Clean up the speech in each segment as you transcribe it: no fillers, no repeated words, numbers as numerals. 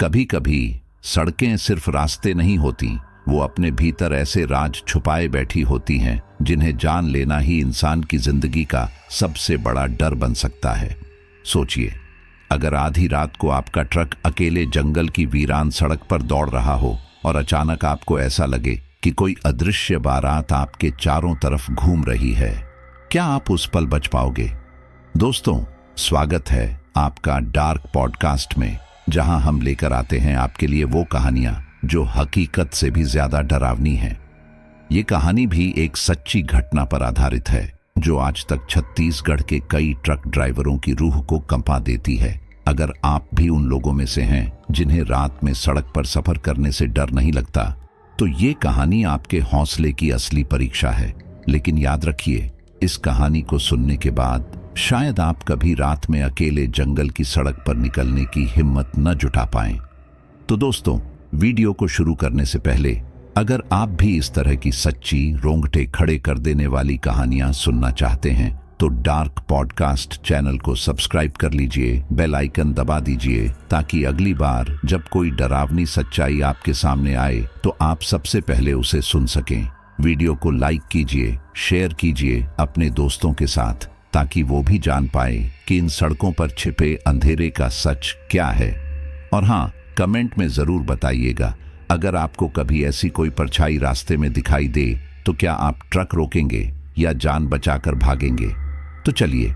कभी कभी सड़कें सिर्फ रास्ते नहीं होती, वो अपने भीतर ऐसे राज छुपाए बैठी होती हैं जिन्हें जान लेना ही इंसान की जिंदगी का सबसे बड़ा डर बन सकता है। सोचिए, अगर आधी रात को आपका ट्रक अकेले जंगल की वीरान सड़क पर दौड़ रहा हो और अचानक आपको ऐसा लगे कि कोई अदृश्य बारात आपके चारों तरफ घूम रही है, क्या आप उस पल बच पाओगे? दोस्तों, स्वागत है आपका डार्क पॉडकास्ट में, जहां हम लेकर आते हैं आपके लिए वो कहानियां जो हकीकत से भी ज्यादा डरावनी हैं। ये कहानी भी एक सच्ची घटना पर आधारित है जो आज तक छत्तीसगढ़ के कई ट्रक ड्राइवरों की रूह को कंपा देती है। अगर आप भी उन लोगों में से हैं जिन्हें रात में सड़क पर सफर करने से डर नहीं लगता, तो ये कहानी आपके हौसले की असली परीक्षा है। लेकिन याद रखिए, इस कहानी को सुनने के बाद शायद आप कभी रात में अकेले जंगल की सड़क पर निकलने की हिम्मत न जुटा पाएं। तो दोस्तों, वीडियो को शुरू करने से पहले अगर आप भी इस तरह की सच्ची, रोंगटे खड़े कर देने वाली कहानियां सुनना चाहते हैं तो डार्क पॉडकास्ट चैनल को सब्सक्राइब कर लीजिए, बेल आइकन दबा दीजिए ताकि अगली बार जब कोई डरावनी सच्चाई आपके सामने आए तो आप सबसे पहले उसे सुन सकें। वीडियो को लाइक कीजिए, शेयर कीजिए अपने दोस्तों के साथ ताकि वो भी जान पाए कि इन सड़कों पर छिपे अंधेरे का सच क्या है। और हाँ, कमेंट में जरूर बताइएगा, अगर आपको कभी ऐसी कोई परछाई रास्ते में दिखाई दे तो क्या आप ट्रक रोकेंगे या जान बचाकर भागेंगे? तो चलिए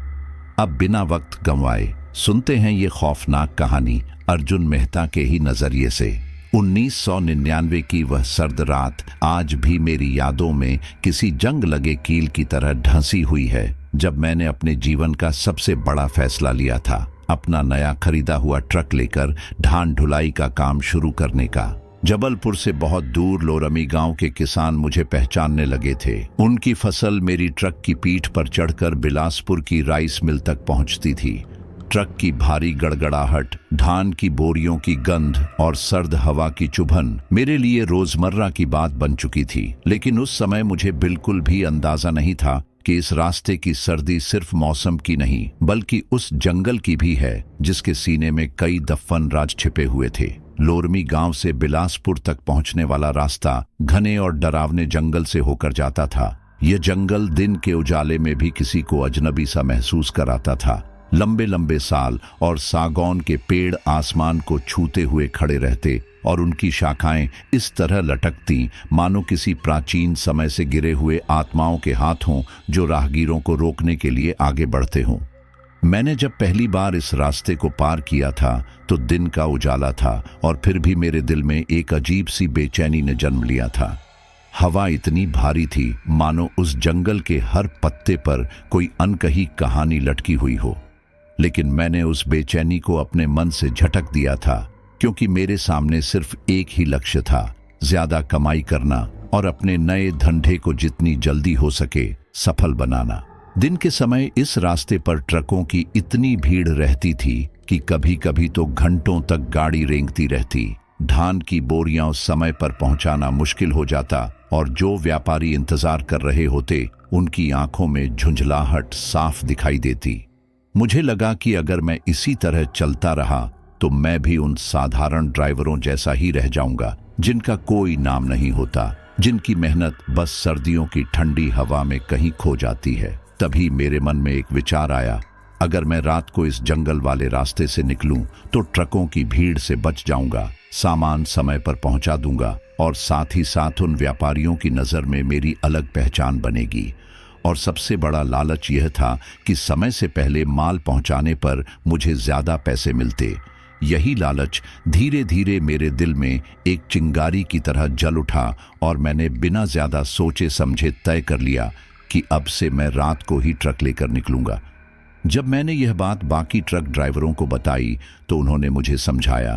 अब बिना वक्त गंवाए सुनते हैं ये खौफनाक कहानी अर्जुन मेहता के ही नजरिए से। 1999 की वह सर्द रात आज भी मेरी यादों में किसी जंग लगे कील की तरह ढंसी हुई है, जब मैंने अपने जीवन का सबसे बड़ा फैसला लिया था, अपना नया खरीदा हुआ ट्रक लेकर ढान ढुलाई का काम शुरू करने का। जबलपुर से बहुत दूर लोरमी गांव के किसान मुझे पहचानने लगे थे। उनकी फसल मेरी ट्रक की पीठ पर चढ़कर बिलासपुर की राइस मिल तक पहुंचती थी। ट्रक की भारी गड़गड़ाहट, धान की बोरियों की गंध और सर्द हवा की चुभन मेरे लिए रोजमर्रा की बात बन चुकी थी। लेकिन उस समय मुझे बिल्कुल भी अंदाजा नहीं था कि इस रास्ते की सर्दी सिर्फ मौसम की नहीं बल्कि उस जंगल की भी है जिसके सीने में कई दफन राज छिपे हुए थे। लोरमी गांव से बिलासपुर तक पहुंचने वाला रास्ता घने और डरावने जंगल से होकर जाता था। यह जंगल दिन के उजाले में भी किसी को अजनबी सा महसूस कराता था। लंबे लंबे साल और सागौन के पेड़ आसमान को छूते हुए खड़े रहते और उनकी शाखाएं इस तरह लटकती मानो किसी प्राचीन समय से गिरे हुए आत्माओं के हाथ हों जो राहगीरों को रोकने के लिए आगे बढ़ते हों। मैंने जब पहली बार इस रास्ते को पार किया था तो दिन का उजाला था और फिर भी मेरे दिल में एक अजीब सी बेचैनी ने जन्म लिया था। हवा इतनी भारी थी मानो उस जंगल के हर पत्ते पर कोई अनकही कहानी लटकी हुई हो। लेकिन मैंने उस बेचैनी को अपने मन से झटक दिया था, क्योंकि मेरे सामने सिर्फ एक ही लक्ष्य था, ज्यादा कमाई करना और अपने नए धंधे को जितनी जल्दी हो सके सफल बनाना। दिन के समय इस रास्ते पर ट्रकों की इतनी भीड़ रहती थी कि कभी कभी तो घंटों तक गाड़ी रेंगती रहती। धान की बोरियां उस समय पर पहुंचाना मुश्किल हो जाता और जो व्यापारी इंतजार कर रहे होते उनकी आंखों में झुंझलाहट साफ दिखाई देती। मुझे लगा कि अगर मैं इसी तरह चलता रहा तो मैं भी उन साधारण ड्राइवरों जैसा ही रह जाऊंगा जिनका कोई नाम नहीं होता, जिनकी मेहनत बस सर्दियों की ठंडी हवा में कहीं खो जाती है। तभी मेरे मन में एक विचार आया, अगर मैं रात को इस जंगल वाले रास्ते से निकलूं तो ट्रकों की भीड़ से बच जाऊंगा, सामान समय पर पहुंचा दूंगा और साथ ही साथ उन व्यापारियों की नजर में मेरी अलग पहचान बनेगी। और सबसे बड़ा लालच यह था कि समय से पहले माल पहुंचाने पर मुझे ज्यादा पैसे मिलते। यही लालच धीरे धीरे मेरे दिल में एक चिंगारी की तरह जल उठा और मैंने बिना ज्यादा सोचे समझे तय कर लिया कि अब से मैं रात को ही ट्रक लेकर निकलूंगा। जब मैंने यह बात बाकी ट्रक ड्राइवरों को बताई तो उन्होंने मुझे समझाया,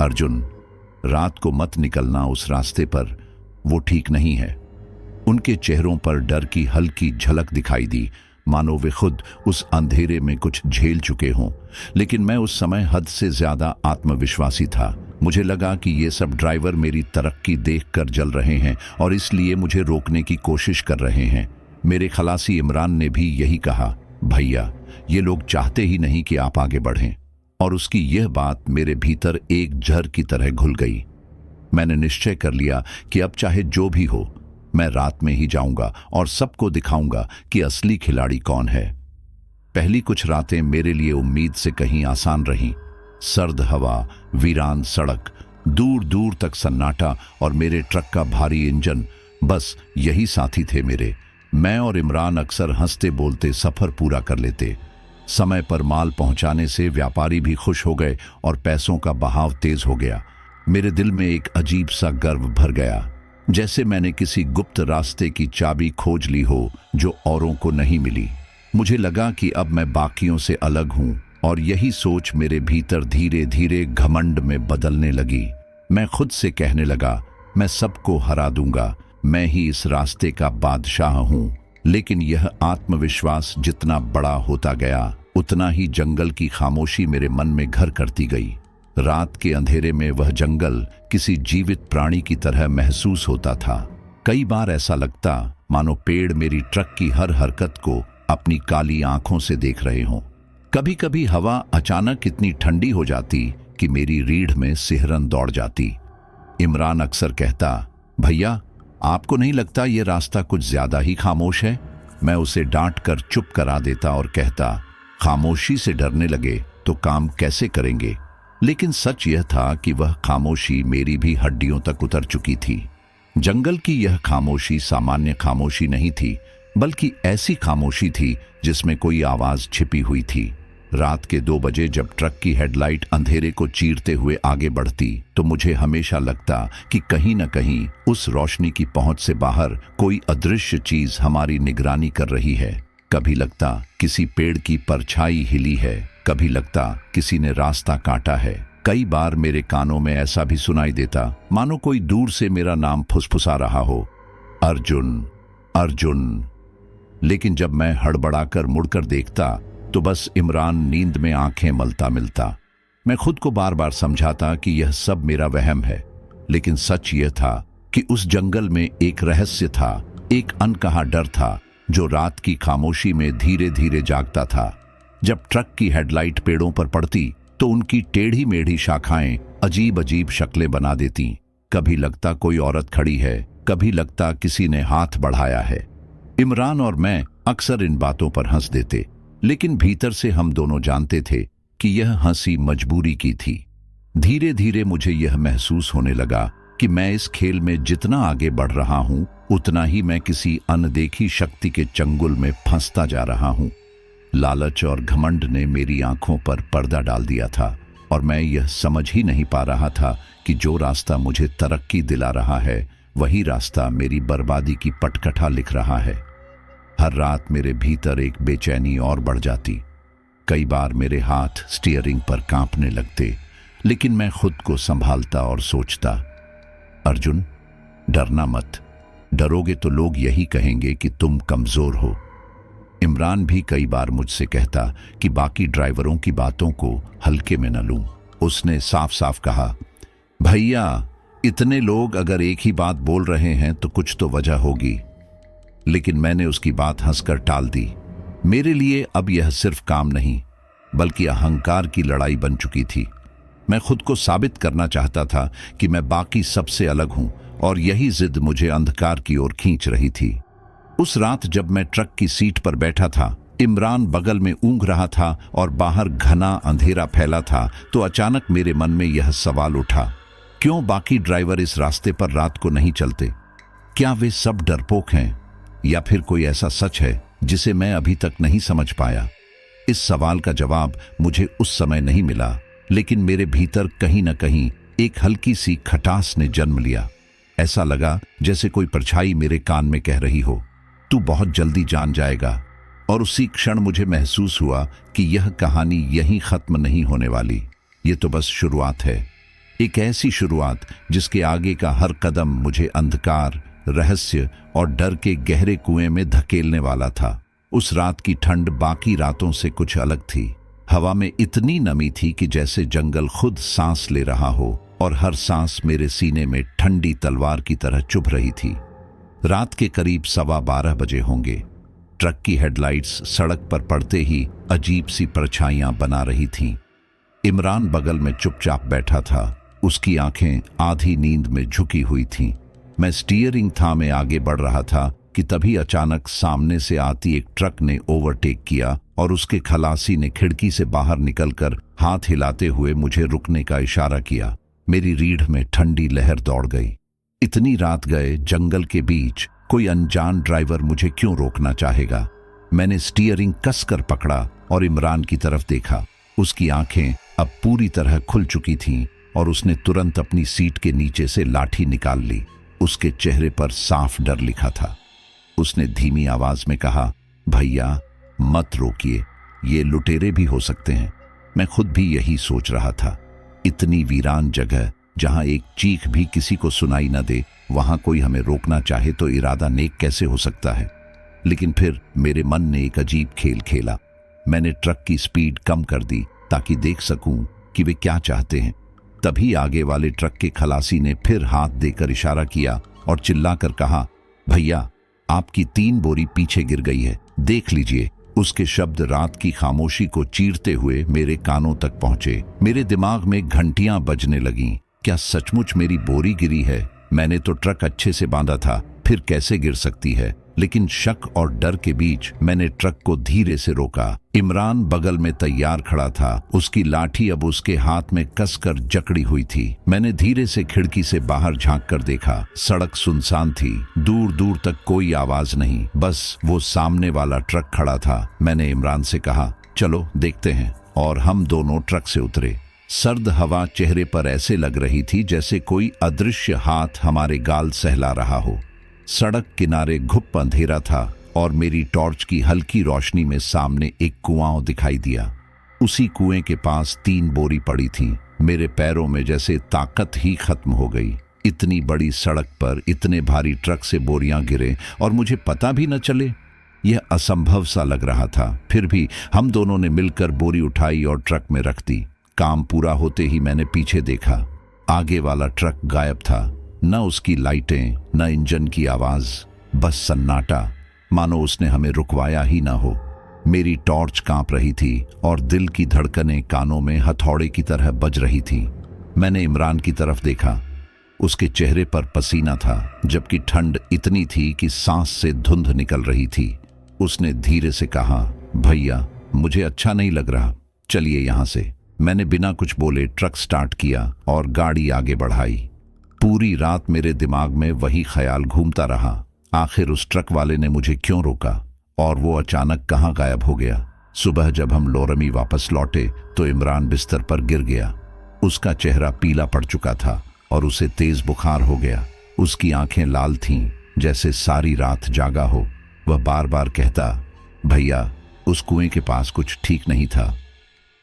अर्जुन, रात को मत निकलना उस रास्ते पर, वो ठीक नहीं है। उनके चेहरों पर डर की हल्की झलक दिखाई दी, मानो वे खुद उस अंधेरे में कुछ झेल चुके हों। लेकिन मैं उस समय हद से ज्यादा आत्मविश्वासी था। मुझे लगा कि ये सब ड्राइवर मेरी तरक्की देखकर जल रहे हैं और इसलिए मुझे रोकने की कोशिश कर रहे हैं। मेरे खलासी इमरान ने भी यही कहा, भैया, ये लोग चाहते ही नहीं कि आप आगे बढ़ें। और उसकी यह बात मेरे भीतर एक जहर की तरह घुल गई। मैंने निश्चय कर लिया कि अब चाहे जो भी हो, मैं रात में ही जाऊंगा और सबको दिखाऊंगा कि असली खिलाड़ी कौन है। पहली कुछ रातें मेरे लिए उम्मीद से कहीं आसान रहीं। सर्द हवा, वीरान सड़क, दूर दूर तक सन्नाटा और मेरे ट्रक का भारी इंजन, बस यही साथी थे मेरे। मैं और इमरान अक्सर हंसते बोलते सफर पूरा कर लेते। समय पर माल पहुंचाने से व्यापारी भी खुश हो गए और पैसों का बहाव तेज हो गया। मेरे दिल में एक अजीब सा गर्व भर गया, जैसे मैंने किसी गुप्त रास्ते की चाबी खोज ली हो जो औरों को नहीं मिली। मुझे लगा कि अब मैं बाकियों से अलग हूं, और यही सोच मेरे भीतर धीरे धीरे घमंड में बदलने लगी। मैं खुद से कहने लगा, मैं सबको हरा दूंगा, मैं ही इस रास्ते का बादशाह हूं। लेकिन यह आत्मविश्वास जितना बड़ा होता गया, उतना ही जंगल की खामोशी मेरे मन में घर करती गई। रात के अंधेरे में वह जंगल किसी जीवित प्राणी की तरह महसूस होता था। कई बार ऐसा लगता मानो पेड़ मेरी ट्रक की हर हरकत को अपनी काली आंखों से देख रहे हों। कभी कभी हवा अचानक इतनी ठंडी हो जाती कि मेरी रीढ़ में सिहरन दौड़ जाती। इमरान अक्सर कहता, भैया आपको नहीं लगता ये रास्ता कुछ ज्यादा ही खामोश है? मैं उसे डांट कर चुप करा देता और कहता, खामोशी से डरने लगे तो काम कैसे करेंगे? लेकिन सच यह था कि वह खामोशी मेरी भी हड्डियों तक उतर चुकी थी। जंगल की यह खामोशी सामान्य खामोशी नहीं थी, बल्कि ऐसी खामोशी थी जिसमें कोई आवाज छिपी हुई थी। रात के 2 बजे जब ट्रक की हेडलाइट अंधेरे को चीरते हुए आगे बढ़ती, तो मुझे हमेशा लगता कि कहीं न कहीं उस रोशनी की पहुंच से बाहर कोई अदृश्य चीज हमारी निगरानी कर रही है। कभी लगता किसी पेड़ की परछाई हिली है, कभी लगता किसी ने रास्ता काटा है। कई बार मेरे कानों में ऐसा भी सुनाई देता मानो कोई दूर से मेरा नाम फुसफुसा रहा हो, अर्जुन अर्जुन। लेकिन जब मैं हड़बड़ाकर मुड़कर देखता तो बस इमरान नींद में आंखें मलता मिलता। मैं खुद को बार बार समझाता कि यह सब मेरा वहम है, लेकिन सच यह था कि उस जंगल में एक रहस्य था, एक अनकहा डर था जो रात की खामोशी में धीरे धीरे जागता था। जब ट्रक की हेडलाइट पेड़ों पर पड़ती तो उनकी टेढ़ी मेढ़ी शाखाएं अजीब अजीब शक्लें बना देती। कभी लगता कोई औरत खड़ी है, कभी लगता किसी ने हाथ बढ़ाया है। इमरान और मैं अक्सर इन बातों पर हंस देते, लेकिन भीतर से हम दोनों जानते थे कि यह हंसी मजबूरी की थी। धीरे धीरे मुझे यह महसूस होने लगा कि मैं इस खेल में जितना आगे बढ़ रहा हूं, उतना ही मैं किसी अनदेखी शक्ति के चंगुल में फंसता जा रहा हूं। लालच और घमंड ने मेरी आंखों पर पर्दा डाल दिया था, और मैं यह समझ ही नहीं पा रहा था कि जो रास्ता मुझे तरक्की दिला रहा है, वही रास्ता मेरी बर्बादी की पटकथा लिख रहा है। हर रात मेरे भीतर एक बेचैनी और बढ़ जाती। कई बार मेरे हाथ स्टीयरिंग पर कांपने लगते, लेकिन मैं खुद को संभालता और सोचता, अर्जुन डरना मत, डरोगे तो लोग यही कहेंगे कि तुम कमजोर हो। इमरान भी कई बार मुझसे कहता कि बाकी ड्राइवरों की बातों को हल्के में न लूं। उसने साफ साफ कहा, भैया इतने लोग अगर एक ही बात बोल रहे हैं तो कुछ तो वजह होगी। लेकिन मैंने उसकी बात हंसकर टाल दी। मेरे लिए अब यह सिर्फ काम नहीं, बल्कि अहंकार की लड़ाई बन चुकी थी। मैं खुद को साबित करना चाहता था कि मैं बाकी सबसे अलग हूं, और यही जिद मुझे अंधकार की ओर खींच रही थी। उस रात जब मैं ट्रक की सीट पर बैठा था, इमरान बगल में ऊँघ रहा था और बाहर घना अंधेरा फैला था, तो अचानक मेरे मन में यह सवाल उठा, क्यों बाकी ड्राइवर इस रास्ते पर रात को नहीं चलते? क्या वे सब डरपोक हैं, या फिर कोई ऐसा सच है जिसे मैं अभी तक नहीं समझ पाया? इस सवाल का जवाब मुझे उस समय नहीं मिला, लेकिन मेरे भीतर कहीं न कहीं एक हल्की सी खटास ने जन्म लिया। ऐसा लगा जैसे कोई परछाई मेरे कान में कह रही हो, तू बहुत जल्दी जान जाएगा। और उसी क्षण मुझे महसूस हुआ कि यह कहानी यहीं खत्म नहीं होने वाली। ये तो बस शुरुआत है, एक ऐसी शुरुआत जिसके आगे का हर कदम मुझे अंधकार, रहस्य और डर के गहरे कुएं में धकेलने वाला था। उस रात की ठंड बाकी रातों से कुछ अलग थी। हवा में इतनी नमी थी कि जैसे जंगल खुद सांस ले रहा हो, और हर सांस मेरे सीने में ठंडी तलवार की तरह चुभ रही थी। रात के करीब 12:15 बजे होंगे। ट्रक की हेडलाइट्स सड़क पर पड़ते ही अजीब सी परछाइयां बना रही थीं। इमरान बगल में चुपचाप बैठा था। उसकी आंखें आधी नींद में झुकी हुई थीं। मैं स्टीयरिंग थामे आगे बढ़ रहा था कि तभी अचानक सामने से आती एक ट्रक ने ओवरटेक किया और उसके खलासी ने खिड़की से बाहर निकलकर हाथ हिलाते हुए मुझे रुकने का इशारा किया। मेरी रीढ़ में ठंडी लहर दौड़ गई। इतनी रात गए जंगल के बीच कोई अनजान ड्राइवर मुझे क्यों रोकना चाहेगा? मैंने स्टीयरिंग कसकर पकड़ा और इमरान की तरफ देखा। उसकी आंखें अब पूरी तरह खुल चुकी थीं और उसने तुरंत अपनी सीट के नीचे से लाठी निकाल ली। उसके चेहरे पर साफ डर लिखा था। उसने धीमी आवाज में कहा, भैया मत रोकिए, ये लुटेरे भी हो सकते हैं। मैं खुद भी यही सोच रहा था। इतनी वीरान जगह जहां एक चीख भी किसी को सुनाई न दे, वहां कोई हमें रोकना चाहे तो इरादा नेक कैसे हो सकता है? लेकिन फिर मेरे मन ने एक अजीब खेल खेला। मैंने ट्रक की स्पीड कम कर दी ताकि देख सकूं कि वे क्या चाहते हैं। तभी आगे वाले ट्रक के खलासी ने फिर हाथ देकर इशारा किया और चिल्लाकर कहा, भैया आपकी 3 बोरी पीछे गिर गई है, देख लीजिए। उसके शब्द रात की खामोशी को चीरते हुए मेरे कानों तक पहुंचे। मेरे दिमाग में घंटियां बजने लगीं। क्या सचमुच मेरी बोरी गिरी है? मैंने तो ट्रक अच्छे से बांधा था, फिर कैसे गिर सकती है? लेकिन शक और डर के बीच मैंने ट्रक को धीरे से रोका। इमरान बगल में तैयार खड़ा था। उसकी लाठी अब उसके हाथ में कसकर जकड़ी हुई थी। मैंने धीरे से खिड़की से बाहर झांक कर देखा। सड़क सुनसान थी, दूर दूर तक कोई आवाज नहीं, बस वो सामने वाला ट्रक खड़ा था। मैंने इमरान से कहा, चलो देखते हैं, और हम दोनों ट्रक से उतरे। सर्द हवा चेहरे पर ऐसे लग रही थी जैसे कोई अदृश्य हाथ हमारे गाल सहला रहा हो। सड़क किनारे घुप अंधेरा था और मेरी टॉर्च की हल्की रोशनी में सामने एक कुआं दिखाई दिया। उसी कुएं के पास 3 बोरी पड़ी थी। मेरे पैरों में जैसे ताकत ही खत्म हो गई। इतनी बड़ी सड़क पर इतने भारी ट्रक से बोरियां गिरे और मुझे पता भी न चले, यह असंभव सा लग रहा था। फिर भी हम दोनों ने मिलकर बोरी उठाई और ट्रक में रख दी। काम पूरा होते ही मैंने पीछे देखा। आगे वाला ट्रक गायब था। न उसकी लाइटें, न इंजन की आवाज, बस सन्नाटा, मानो उसने हमें रुकवाया ही ना हो। मेरी टॉर्च कांप रही थी और दिल की धड़कनें कानों में हथौड़े की तरह बज रही थी। मैंने इमरान की तरफ देखा। उसके चेहरे पर पसीना था, जबकि ठंड इतनी थी कि सांस से धुंध निकल रही थी। उसने धीरे से कहा, भैया मुझे अच्छा नहीं लग रहा, चलिए यहां से। मैंने बिना कुछ बोले ट्रक स्टार्ट किया और गाड़ी आगे बढ़ाई। पूरी रात मेरे दिमाग में वही ख्याल घूमता रहा, आखिर उस ट्रक वाले ने मुझे क्यों रोका और वो अचानक कहाँ गायब हो गया। सुबह जब हम लोरमी वापस लौटे तो इमरान बिस्तर पर गिर गया। उसका चेहरा पीला पड़ चुका था और उसे तेज बुखार हो गया। उसकी आंखें लाल थीं, जैसे सारी रात जागा हो। वह बार बार कहता, भैया उस कुएं के पास कुछ ठीक नहीं था,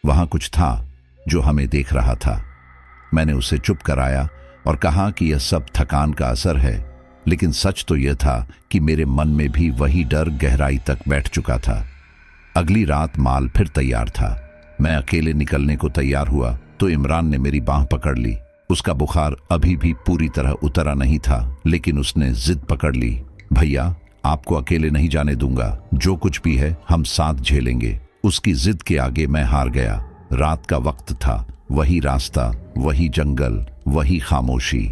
वहां कुछ था जो हमें देख रहा था। मैंने उसे चुप कराया और कहा कि यह सब थकान का असर है, लेकिन सच तो यह था कि मेरे मन में भी वही डर गहराई तक बैठ चुका था। अगली रात माल फिर तैयार था। मैं अकेले निकलने को तैयार हुआ तो इमरान ने मेरी बांह पकड़ ली। उसका बुखार अभी भी पूरी तरह उतरा नहीं था, लेकिन उसने जिद पकड़ ली, भैया आपको अकेले नहीं जाने दूंगा, जो कुछ भी है हम साथ झेलेंगे। उसकी जिद के आगे मैं हार गया। रात का वक्त था, वही रास्ता, वही जंगल, वही खामोशी।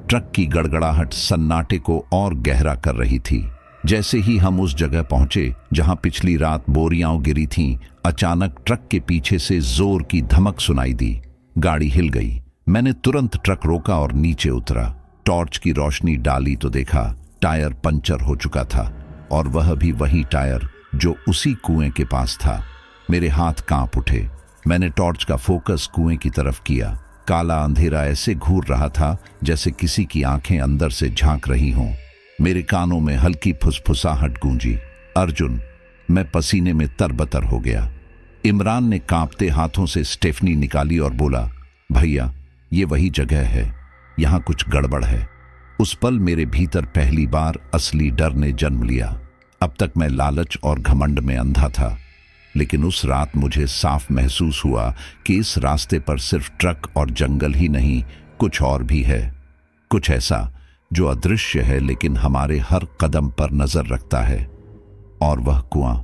ट्रक की गड़गड़ाहट सन्नाटे को और गहरा कर रही थी। जैसे ही हम उस जगह पहुंचे जहां पिछली रात बोरियां गिरी थीं, अचानक ट्रक के पीछे से जोर की धमक सुनाई दी। गाड़ी हिल गई। मैंने तुरंत ट्रक रोका और नीचे उतरा। टॉर्च की रोशनी डाली तो देखा टायर पंचर हो चुका था, और वह भी वही टायर जो उसी कुएं के पास था। मेरे हाथ कांप उठे। मैंने टॉर्च का फोकस कुएं की तरफ किया। काला अंधेरा ऐसे घूर रहा था जैसे किसी की आंखें अंदर से झांक रही हों। मेरे कानों में हल्की फुसफुसाहट गूंजी, अर्जुन। मैं पसीने में तरबतर हो गया। इमरान ने कांपते हाथों से स्टेफनी निकाली और बोला, भैया ये वही जगह है, यहां कुछ गड़बड़ है। उस पल मेरे भीतर पहली बार असली डर ने जन्म लिया। अब तक मैं लालच और घमंड में अंधा था, लेकिन उस रात मुझे साफ महसूस हुआ कि इस रास्ते पर सिर्फ ट्रक और जंगल ही नहीं, कुछ और भी है। कुछ ऐसा जो अदृश्य है लेकिन हमारे हर कदम पर नजर रखता है। और वह कुआं,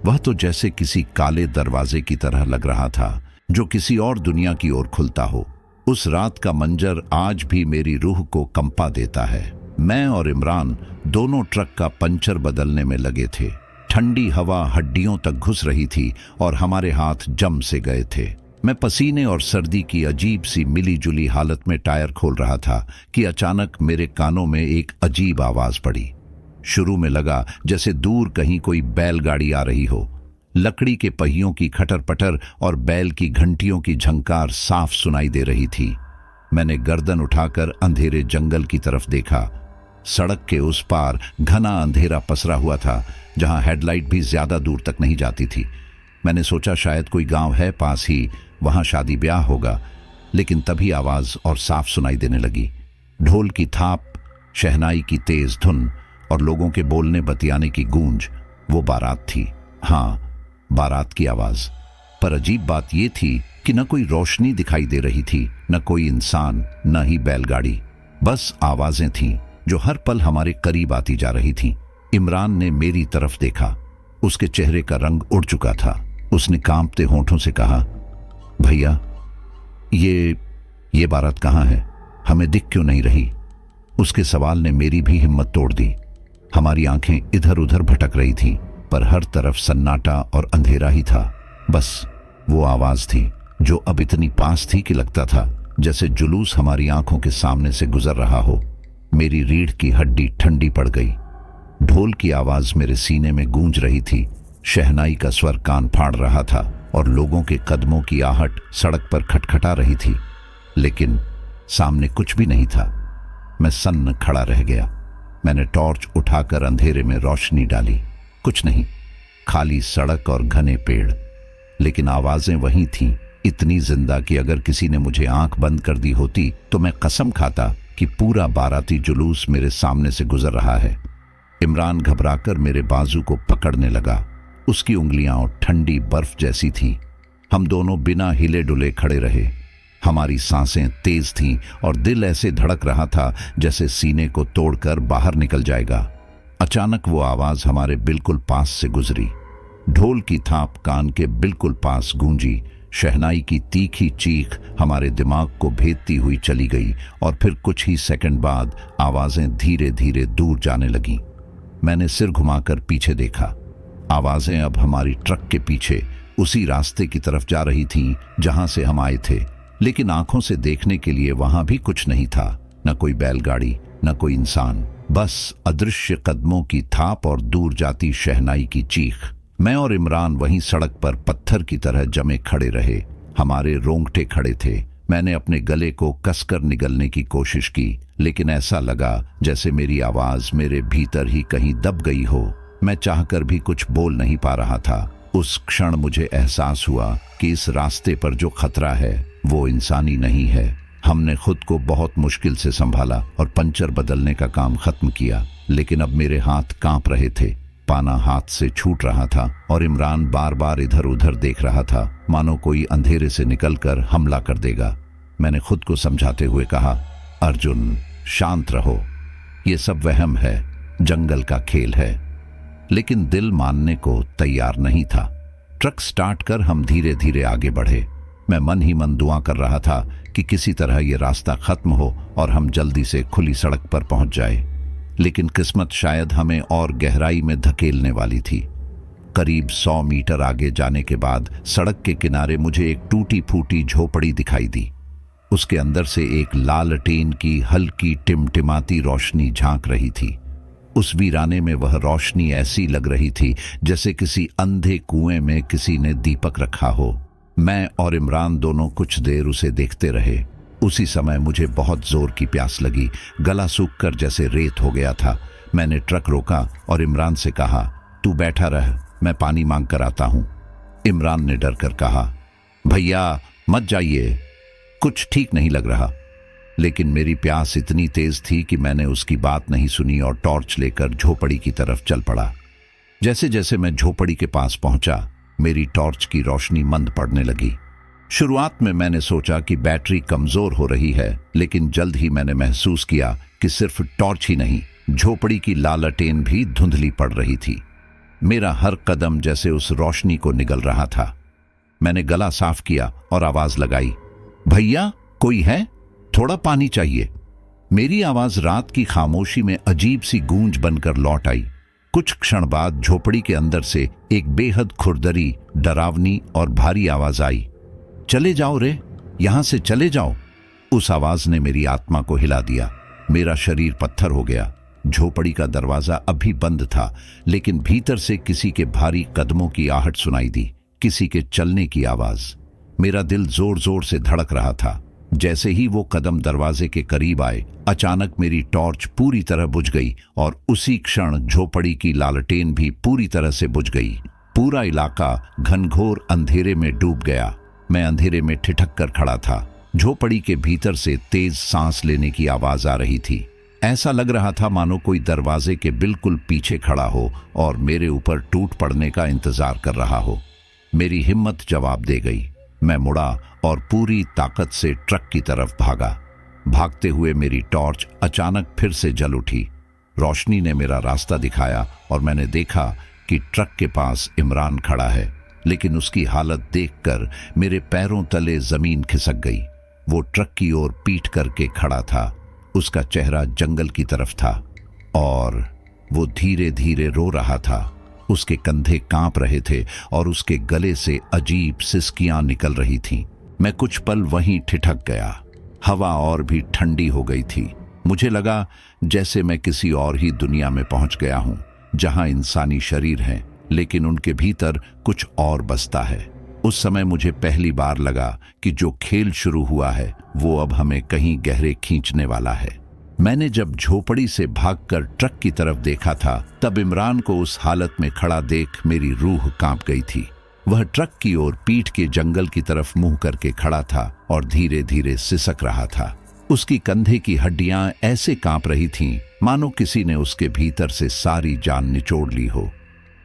वह तो जैसे किसी काले दरवाजे की तरह लग रहा था, जो किसी और दुनिया की ओर खुलता हो। उस रात का मंजर आज भी मेरी रूह को कंपा देता है। मैं और इमरान दोनों ट्रक का पंचर बदलने में लगे थे। ठंडी हवा हड्डियों तक घुस रही थी और हमारे हाथ जम से गए थे। मैं पसीने और सर्दी की अजीब सी मिली जुली हालत में टायर खोल रहा था कि अचानक मेरे कानों में एक अजीब आवाज पड़ी। शुरू में लगा जैसे दूर कहीं कोई बैलगाड़ी आ रही हो। लकड़ी के पहियों की खटर पटर और बैल की घंटियों की झंकार साफ सुनाई दे रही थी। मैंने गर्दन उठाकर अंधेरे जंगल की तरफ देखा। सड़क के उस पार घना अंधेरा पसरा हुआ था, जहां हेडलाइट भी ज्यादा दूर तक नहीं जाती थी। मैंने सोचा शायद कोई गांव है पास ही, वहां शादी ब्याह होगा, लेकिन तभी आवाज और साफ सुनाई देने लगी। ढोल की थाप, शहनाई की तेज धुन और लोगों के बोलने बतियाने की गूंज। वो बारात थी। हाँ, बारात की आवाज। पर अजीब बात यह थी कि न कोई रोशनी दिखाई दे रही थी, न कोई इंसान, न ही बैलगाड़ी। बस आवाजें थीं जो हर पल हमारे करीब आती जा रही थीं। इमरान ने मेरी तरफ देखा। उसके चेहरे का रंग उड़ चुका था। उसने कांपते होंठों से कहा, भैया, ये बारात कहाँ है? हमें दिख क्यों नहीं रही? उसके सवाल ने मेरी भी हिम्मत तोड़ दी। हमारी आंखें इधर उधर भटक रही थीं, पर हर तरफ सन्नाटा और अंधेरा ही था। बस वो आवाज थी जो अब इतनी पास थी कि लगता था जैसे जुलूस हमारी आंखों के सामने से गुजर रहा हो। मेरी रीढ़ की हड्डी ठंडी पड़ गई। ढोल की आवाज मेरे सीने में गूंज रही थी। शहनाई का स्वर कान फाड़ रहा था और लोगों के कदमों की आहट सड़क पर खटखटा रही थी, लेकिन सामने कुछ भी नहीं था। मैं सन्न खड़ा रह गया। मैंने टॉर्च उठाकर अंधेरे में रोशनी डाली। कुछ नहीं, खाली सड़क और घने पेड़। लेकिन आवाजें वही थीं, इतनी जिंदा कि अगर किसी ने मुझे आंख बंद कर दी होती तो मैं कसम खाता कि पूरा बाराती जुलूस मेरे सामने से गुजर रहा है। इमरान घबराकर मेरे बाजू को पकड़ने लगा। उसकी उंगलियां ठंडी बर्फ जैसी थीं। हम दोनों बिना हिले डुले खड़े रहे। हमारी सांसें तेज थीं और दिल ऐसे धड़क रहा था जैसे सीने को तोड़कर बाहर निकल जाएगा। अचानक वो आवाज हमारे बिल्कुल पास से गुजरी। ढोल की थाप कान के बिल्कुल पास गूंजी। शहनाई की तीखी चीख हमारे दिमाग को भेदती हुई चली गई और फिर कुछ ही सेकंड बाद आवाजें धीरे धीरे दूर जाने लगीं। मैंने सिर घुमाकर पीछे देखा। आवाजें अब हमारी ट्रक के पीछे उसी रास्ते की तरफ जा रही थीं जहां से हम आए थे, लेकिन आंखों से देखने के लिए वहां भी कुछ नहीं था। न कोई बैलगाड़ी, न कोई इंसान, बस अदृश्य कदमों की थाप और दूर जाती शहनाई की चीख। मैं और इमरान वहीं सड़क पर पत्थर की तरह जमे खड़े रहे। हमारे रोंगटे खड़े थे। मैंने अपने गले को कसकर निगलने की कोशिश की, लेकिन ऐसा लगा जैसे मेरी आवाज मेरे भीतर ही कहीं दब गई हो। मैं चाहकर भी कुछ बोल नहीं पा रहा था। उस क्षण मुझे एहसास हुआ कि इस रास्ते पर जो खतरा है वो इंसानी नहीं है। हमने खुद को बहुत मुश्किल से संभाला और पंचर बदलने का काम खत्म किया, लेकिन अब मेरे हाथ कांप रहे थे। पाना हाथ से छूट रहा था और इमरान बार बार इधर उधर देख रहा था, मानो कोई अंधेरे से निकलकर हमला कर देगा। मैंने खुद को समझाते हुए कहा, अर्जुन, शांत रहो, ये सब वहम है, जंगल का खेल है। लेकिन दिल मानने को तैयार नहीं था। ट्रक स्टार्ट कर हम धीरे धीरे आगे बढ़े। मैं मन ही मन दुआ कर रहा था कि किसी तरह ये रास्ता खत्म हो और हम जल्दी से खुली सड़क पर पहुंच जाए। लेकिन किस्मत शायद हमें और गहराई में धकेलने वाली थी। करीब 100 मीटर आगे जाने के बाद सड़क के किनारे मुझे एक टूटी फूटी झोपड़ी दिखाई दी। उसके अंदर से एक लालटेन की हल्की टिमटिमाती रोशनी झांक रही थी। उस वीराने में वह रोशनी ऐसी लग रही थी जैसे किसी अंधे कुएं में किसी ने दीपक रखा हो। मैं और इमरान दोनों कुछ देर उसे देखते रहे। उसी समय मुझे बहुत जोर की प्यास लगी। गला सूखकर जैसे रेत हो गया था। मैंने ट्रक रोका और इमरान से कहा, तू बैठा रह, मैं पानी मांग कर आता हूं। इमरान ने डर कर कहा, भैया मत जाइए, कुछ ठीक नहीं लग रहा। लेकिन मेरी प्यास इतनी तेज थी कि मैंने उसकी बात नहीं सुनी और टॉर्च लेकर झोपड़ी की तरफ चल पड़ा। जैसे जैसे मैं झोपड़ी के पास पहुंचा, मेरी टॉर्च की रोशनी मंद पड़ने लगी। शुरुआत में मैंने सोचा कि बैटरी कमजोर हो रही है, लेकिन जल्द ही मैंने महसूस किया कि सिर्फ टॉर्च ही नहीं, झोपड़ी की लालटेन भी धुंधली पड़ रही थी। मेरा हर कदम जैसे उस रोशनी को निगल रहा था। मैंने गला साफ किया और आवाज लगाई, भैया कोई है? थोड़ा पानी चाहिए। मेरी आवाज रात की खामोशी में अजीब सी गूंज बनकर लौट आई। कुछ क्षण बाद झोपड़ी के अंदर से एक बेहद खुरदरी, डरावनी और भारी आवाज आई, चले जाओ रे, यहां से चले जाओ। उस आवाज ने मेरी आत्मा को हिला दिया। मेरा शरीर पत्थर हो गया। झोपड़ी का दरवाजा अभी बंद था, लेकिन भीतर से किसी के भारी कदमों की आहट सुनाई दी, किसी के चलने की आवाज। मेरा दिल जोर जोर से धड़क रहा था। जैसे ही वो कदम दरवाजे के करीब आए, अचानक मेरी टॉर्च पूरी तरह बुझ गई और उसी क्षण झोपड़ी की लालटेन भी पूरी तरह से बुझ गई। पूरा इलाका घनघोर अंधेरे में डूब गया। मैं अंधेरे में ठिठक कर खड़ा था। झोपड़ी के भीतर से तेज सांस लेने की आवाज आ रही थी। ऐसा लग रहा था मानो कोई दरवाजे के बिल्कुल पीछे खड़ा हो और मेरे ऊपर टूट पड़ने का इंतजार कर रहा हो। मेरी हिम्मत जवाब दे गई। मैं मुड़ा और पूरी ताकत से ट्रक की तरफ भागा। भागते हुए मेरी टॉर्च अचानक फिर से जल उठी। रोशनी ने मेरा रास्ता दिखाया और मैंने देखा कि ट्रक के पास इमरान खड़ा है, लेकिन उसकी हालत देखकर मेरे पैरों तले जमीन खिसक गई। वो ट्रक की ओर पीठ करके खड़ा था। उसका चेहरा जंगल की तरफ था और वो धीरे धीरे रो रहा था। उसके कंधे कांप रहे थे और उसके गले से अजीब सिसकियां निकल रही थीं। मैं कुछ पल वहीं ठिठक गया। हवा और भी ठंडी हो गई थी। मुझे लगा जैसे मैं किसी और ही दुनिया में पहुंच गया हूं, जहां इंसानी शरीर हैं, लेकिन उनके भीतर कुछ और बसता है। उस समय मुझे पहली बार लगा कि जो खेल शुरू हुआ है वो अब हमें कहीं गहरे खींचने वाला है। मैंने जब झोपड़ी से भागकर ट्रक की तरफ देखा था, तब इमरान को उस हालत में खड़ा देख मेरी रूह कांप गई थी। वह ट्रक की ओर पीठ के जंगल की तरफ मुंह करके खड़ा था और धीरे धीरे सिसक रहा था। उसकी कंधे की हड्डियां ऐसे कांप रही थीं मानो किसी ने उसके भीतर से सारी जान निचोड़ ली हो।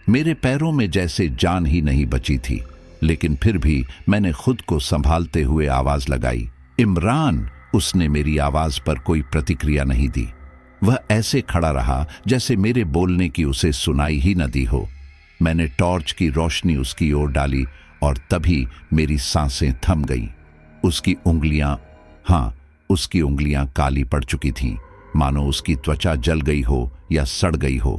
मेरे पैरों में जैसे जान ही नहीं बची थी, लेकिन फिर भी मैंने खुद को संभालते हुए आवाज लगाई, इमरान। उसने मेरी आवाज पर कोई प्रतिक्रिया नहीं दी। वह ऐसे खड़ा रहा जैसे मेरे बोलने की उसे सुनाई ही न दी हो। मैंने टॉर्च की रोशनी उसकी ओर डाली और तभी मेरी सांसें थम गईं। उसकी उंगलियां काली पड़ चुकी थीं, मानो उसकी त्वचा जल गई हो या सड़ गई हो।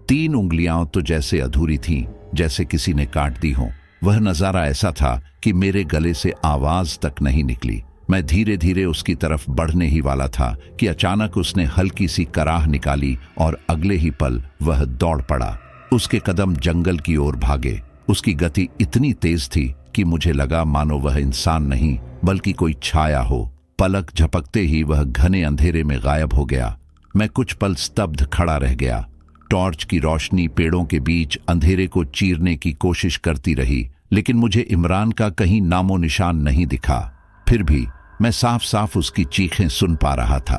3 उंगलियां तो जैसे अधूरी थीं, जैसे किसी ने काट दी हो। वह नजारा ऐसा था कि मेरे गले से आवाज तक नहीं निकली। मैं धीरे धीरे उसकी तरफ बढ़ने ही वाला था कि अचानक उसने हल्की सी कराह निकाली और अगले ही पल वह दौड़ पड़ा। उसके कदम जंगल की ओर भागे। उसकी गति इतनी तेज थी कि मुझे लगा मानो वह इंसान नहीं बल्कि कोई छाया हो। पलक झपकते ही वह घने अंधेरे में गायब हो गया। मैं कुछ पल स्तब्ध खड़ा रह गया। टॉर्च की रोशनी पेड़ों के बीच अंधेरे को चीरने की कोशिश करती रही, लेकिन मुझे इमरान का कहीं नामो निशान नहीं दिखा। फिर भी मैं साफ साफ उसकी चीखें सुन पा रहा था।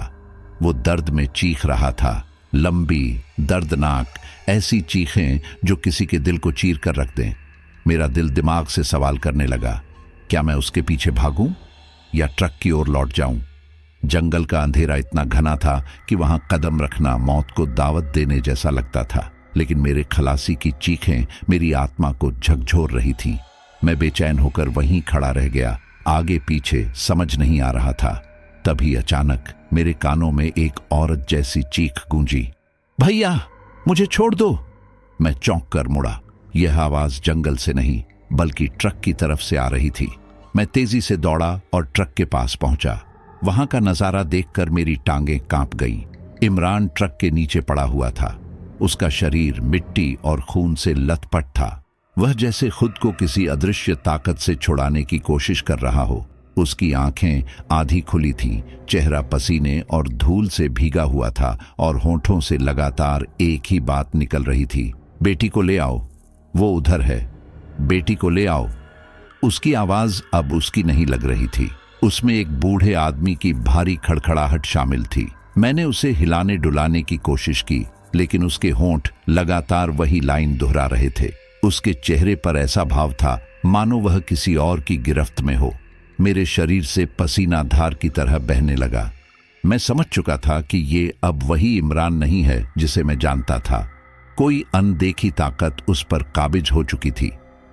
वो दर्द में चीख रहा था, लंबी, दर्दनाक, ऐसी चीखें जो किसी के दिल को चीर कर रख दें। मेरा दिल दिमाग से सवाल करने लगा, क्या मैं उसके पीछे भागूं या ट्रक की ओर लौट जाऊं? जंगल का अंधेरा इतना घना था कि वहां कदम रखना मौत को दावत देने जैसा लगता था, लेकिन मेरे खलासी की चीखें मेरी आत्मा को झकझोर रही थीं। मैं बेचैन होकर वहीं खड़ा रह गया। आगे पीछे समझ नहीं आ रहा था। तभी अचानक मेरे कानों में एक औरत जैसी चीख गूंजी, भैया मुझे छोड़ दो। मैं चौंक कर मुड़ा। यह आवाज जंगल से नहीं बल्कि ट्रक की तरफ से आ रही थी। मैं तेजी से दौड़ा और ट्रक के पास पहुंचा। वहां का नजारा देखकर मेरी टांगें कांप गईं। इमरान ट्रक के नीचे पड़ा हुआ था। उसका शरीर मिट्टी और खून से लथपथ था। वह जैसे खुद को किसी अदृश्य ताकत से छुड़ाने की कोशिश कर रहा हो। उसकी आंखें आधी खुली थीं, चेहरा पसीने और धूल से भीगा हुआ था और होंठों से लगातार एक ही बात निकल रही थी, बेटी को ले आओ, वो उधर है, बेटी को ले आओ। उसकी आवाज अब उसकी नहीं लग रही थी। उसमें एक बूढ़े आदमी की भारी खड़खड़ाहट शामिल थी। मैंने उसे हिलाने डुलाने की कोशिश की, लेकिन उसके होंठ लगातार वही लाइन दोहरा रहे थे। उसके चेहरे पर ऐसा भाव था मानो वह किसी और की गिरफ्त में हो। मेरे शरीर से पसीना धार की तरह बहने लगा। मैं समझ चुका था कि ये अब वही इमरान नहीं है जिसे मैं जानता था। कोई अनदेखी ताकत उस पर काबिज हो चुकी थी।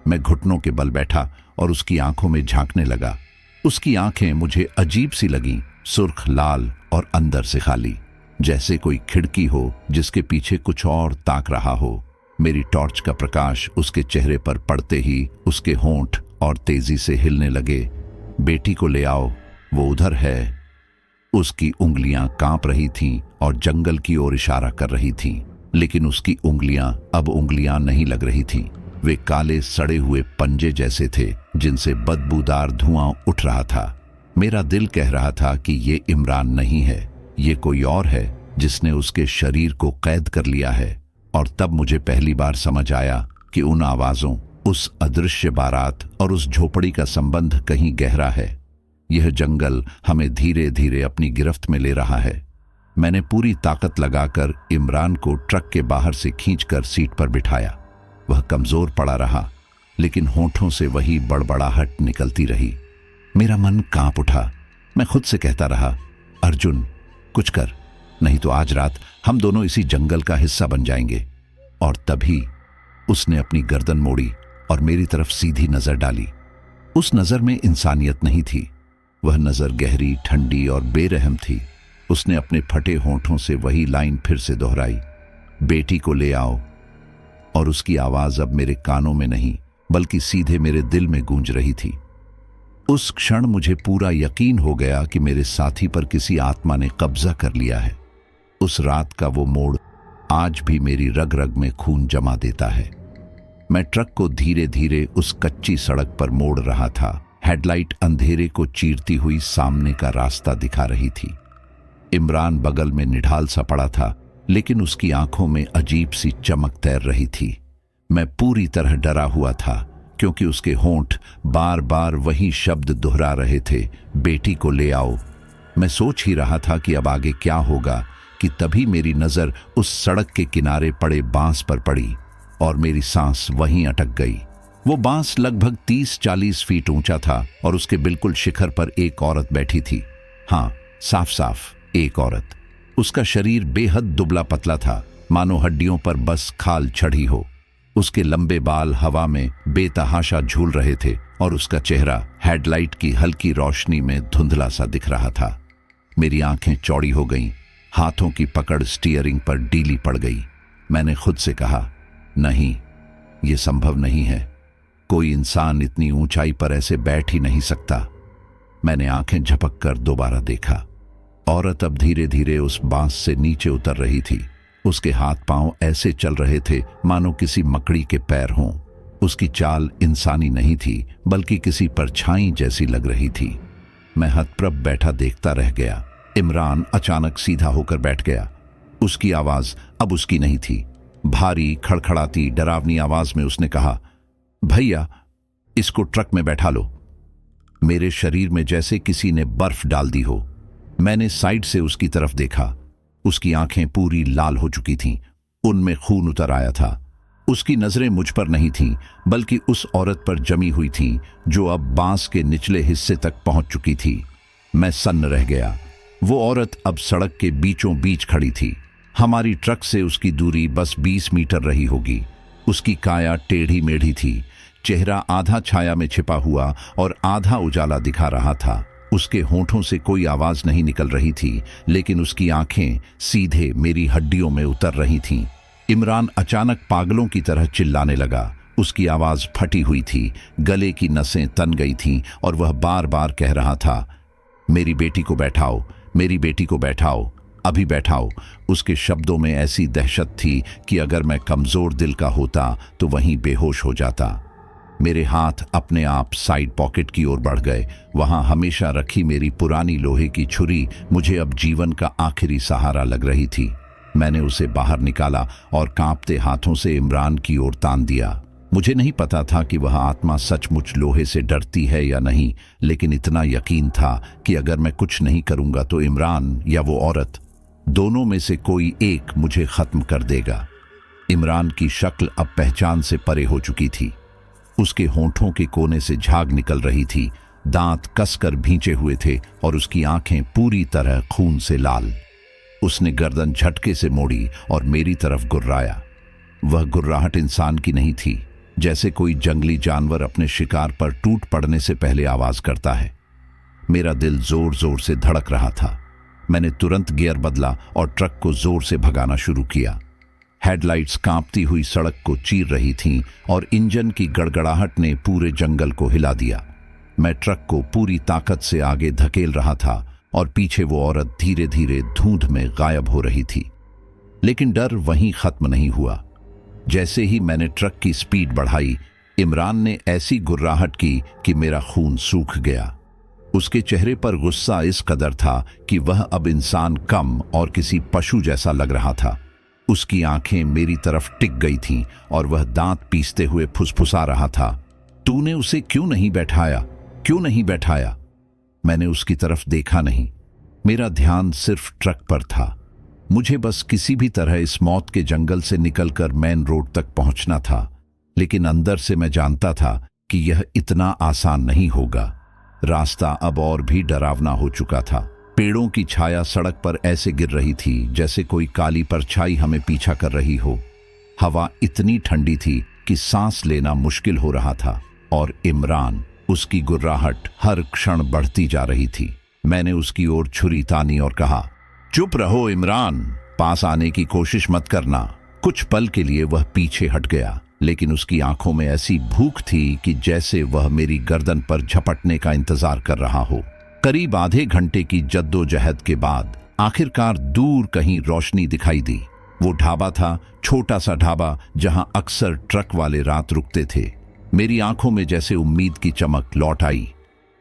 मैं घुटनों के बल बैठा और उसकी आंखों में झांकने लगा। उसकी आंखें मुझे अजीब सी लगीं, सुर्ख लाल और अंदर से खाली, जैसे कोई खिड़की हो जिसके पीछे कुछ और ताक रहा हो। मेरी टॉर्च का प्रकाश उसके चेहरे पर पड़ते ही उसके होंठ और तेजी से हिलने लगे। बेटी को ले आओ, वो उधर है। उसकी उंगलियां कांप रही थीं और जंगल की ओर इशारा कर रही थीं, लेकिन उसकी उंगलियां अब उंगलियां नहीं लग रही थीं। वे काले सड़े हुए पंजे जैसे थे जिनसे बदबूदार धुआं उठ रहा था। मेरा दिल कह रहा था कि ये इमरान नहीं है, ये कोई और है जिसने उसके शरीर को कैद कर लिया है। और तब मुझे पहली बार समझ आया कि उन आवाजों, उस अदृश्य बारात और उस झोपड़ी का संबंध कहीं गहरा है। यह जंगल हमें धीरे धीरे अपनी गिरफ्त में ले रहा है। मैंने पूरी ताकत लगाकर इमरान को ट्रक के बाहर से खींचकर सीट पर बिठाया। वह कमजोर पड़ा रहा, लेकिन होंठों से वही बड़बड़ाहट निकलती रही। मेरा मन कांप उठा। मैं खुद से कहता रहा, अर्जुन कुछ कर, नहीं तो आज रात हम दोनों इसी जंगल का हिस्सा बन जाएंगे। और तभी उसने अपनी गर्दन मोड़ी और मेरी तरफ सीधी नजर डाली। उस नजर में इंसानियत नहीं थी, वह नजर गहरी, ठंडी और बेरहम थी। उसने अपने फटे होंठों से वही लाइन फिर से दोहराई, बेटी को ले आओ। और उसकी आवाज अब मेरे कानों में नहीं बल्कि सीधे मेरे दिल में गूंज रही थी। उस क्षण मुझे पूरा यकीन हो गया कि मेरे साथी पर किसी आत्मा ने कब्जा कर लिया है। उस रात का वो मोड़ आज भी मेरी रग रग में खून जमा देता है। मैं ट्रक को धीरे धीरे उस कच्ची सड़क पर मोड़ रहा था। हेडलाइट अंधेरे को चीरती हुई सामने का रास्ता दिखा रही थी। इमरान बगल में निढाल सा पड़ा था, लेकिन उसकी आंखों में अजीब सी चमक तैर रही थी। मैं पूरी तरह डरा हुआ था क्योंकि उसके होंठ बार बार वही शब्द दोहरा रहे थे, बेटी को ले आओ। मैं सोच ही रहा था कि अब आगे क्या होगा कि तभी मेरी नजर उस सड़क के किनारे पड़े बांस पर पड़ी और मेरी सांस वहीं अटक गई। वो बांस लगभग 30-40 फीट ऊंचा था और उसके बिल्कुल शिखर पर एक औरत बैठी थी। हाँ, साफ साफ एक औरत। उसका शरीर बेहद दुबला पतला था, मानो हड्डियों पर बस खाल चढ़ी हो। उसके लंबे बाल हवा में बेतहाशा झूल रहे थे और उसका चेहरा हेडलाइट की हल्की रोशनी में धुंधला सा दिख रहा था। मेरी आंखें चौड़ी हो गईं, हाथों की पकड़ स्टीयरिंग पर ढीली पड़ गई। मैंने खुद से कहा, नहीं, यह संभव नहीं है। कोई इंसान इतनी ऊंचाई पर ऐसे बैठ ही नहीं सकता। मैंने आंखें झपक कर दोबारा देखा। औरत अब धीरे धीरे उस बांस से नीचे उतर रही थी। उसके हाथ पांव ऐसे चल रहे थे मानो किसी मकड़ी के पैर हों। उसकी चाल इंसानी नहीं थी बल्कि किसी परछाई जैसी लग रही थी। मैं हतप्रभ बैठा देखता रह गया। इमरान अचानक सीधा होकर बैठ गया। उसकी आवाज अब उसकी नहीं थी। भारी, खड़खड़ाती, डरावनी आवाज में उसने कहा, भैया, इसको ट्रक में बैठा लो। मेरे शरीर में जैसे किसी ने बर्फ डाल दी हो। मैंने साइड से उसकी तरफ देखा। उसकी आंखें पूरी लाल हो चुकी थीं, उनमें खून उतर आया था। उसकी नजरें मुझ पर नहीं थीं बल्कि उस औरत पर जमी हुई थीं जो अब बांस के निचले हिस्से तक पहुंच चुकी थी। मैं सन्न रह गया। वो औरत अब सड़क के बीचों बीच खड़ी थी। हमारी ट्रक से उसकी दूरी बस 20 मीटर रही होगी। उसकी काया टेढ़ी मेढ़ी थी, चेहरा आधा छाया में छिपा हुआ और आधा उजाला दिखा रहा था। उसके होंठों से कोई आवाज नहीं निकल रही थी, लेकिन उसकी आंखें सीधे मेरी हड्डियों में उतर रही थीं। इमरान अचानक पागलों की तरह चिल्लाने लगा। उसकी आवाज फटी हुई थी, गले की नसें तन गई थीं और वह बार बार कह रहा था, मेरी बेटी को बैठाओ, मेरी बेटी को बैठाओ, अभी बैठाओ। उसके शब्दों में ऐसी दहशत थी कि अगर मैं कमजोर दिल का होता तो वहीं बेहोश हो जाता। मेरे हाथ अपने आप साइड पॉकेट की ओर बढ़ गए। वहां हमेशा रखी मेरी पुरानी लोहे की छुरी मुझे अब जीवन का आखिरी सहारा लग रही थी। मैंने उसे बाहर निकाला और कांपते हाथों से इमरान की ओर तान दिया। मुझे नहीं पता था कि वह आत्मा सचमुच लोहे से डरती है या नहीं, लेकिन इतना यकीन था कि अगर मैं कुछ नहीं करूंगा तो इमरान या वो औरत, दोनों में से कोई एक मुझे खत्म कर देगा। इमरान की शक्ल अब पहचान से परे हो चुकी थी। उसके होंठों के कोने से झाग निकल रही थी, दांत कसकर भींचे हुए थे और उसकी आंखें पूरी तरह खून से लाल। उसने गर्दन झटके से मोड़ी और मेरी तरफ गुर्राया। वह गुर्राहट इंसान की नहीं थी, जैसे कोई जंगली जानवर अपने शिकार पर टूट पड़ने से पहले आवाज करता है। मेरा दिल जोर जोर से धड़क रहा था। मैंने तुरंत गियर बदला और ट्रक को जोर से भगाना शुरू किया। हेडलाइट्स कांपती हुई सड़क को चीर रही थीं और इंजन की गड़गड़ाहट ने पूरे जंगल को हिला दिया। मैं ट्रक को पूरी ताकत से आगे धकेल रहा था और पीछे वो औरत धीरे धीरे धुंध में गायब हो रही थी। लेकिन डर वहीं खत्म नहीं हुआ। जैसे ही मैंने ट्रक की स्पीड बढ़ाई, इमरान ने ऐसी गुर्राहट की कि मेरा खून सूख गया। उसके चेहरे पर गुस्सा इस कदर था कि वह अब इंसान कम और किसी पशु जैसा लग रहा था। उसकी आंखें मेरी तरफ टिक गई थीं और वह दांत पीसते हुए फुसफुसा रहा था। तूने उसे क्यों नहीं बैठाया? क्यों नहीं बैठाया? मैंने उसकी तरफ देखा नहीं। मेरा ध्यान सिर्फ ट्रक पर था। मुझे बस किसी भी तरह इस मौत के जंगल से निकलकर मेन रोड तक पहुंचना था। लेकिन अंदर से मैं जानता था कि यह इतना आसान नहीं होगा। रास्ता अब और भी डरावना हो चुका था। पेड़ों की छाया सड़क पर ऐसे गिर रही थी जैसे कोई काली परछाई हमें पीछा कर रही हो। हवा इतनी ठंडी थी कि सांस लेना मुश्किल हो रहा था और इमरान, उसकी गुर्राहट हर क्षण बढ़ती जा रही थी। मैंने उसकी ओर छुरी तानी और कहा, चुप रहो इमरान, पास आने की कोशिश मत करना। कुछ पल के लिए वह पीछे हट गया, लेकिन उसकी आंखों में ऐसी भूख थी कि जैसे वह मेरी गर्दन पर झपटने का इंतजार कर रहा हो। करीब आधे घंटे की जद्दोजहद के बाद आखिरकार दूर कहीं रोशनी दिखाई दी। वो ढाबा था, छोटा सा ढाबा जहां अक्सर ट्रक वाले रात रुकते थे। मेरी आंखों में जैसे उम्मीद की चमक लौट आई।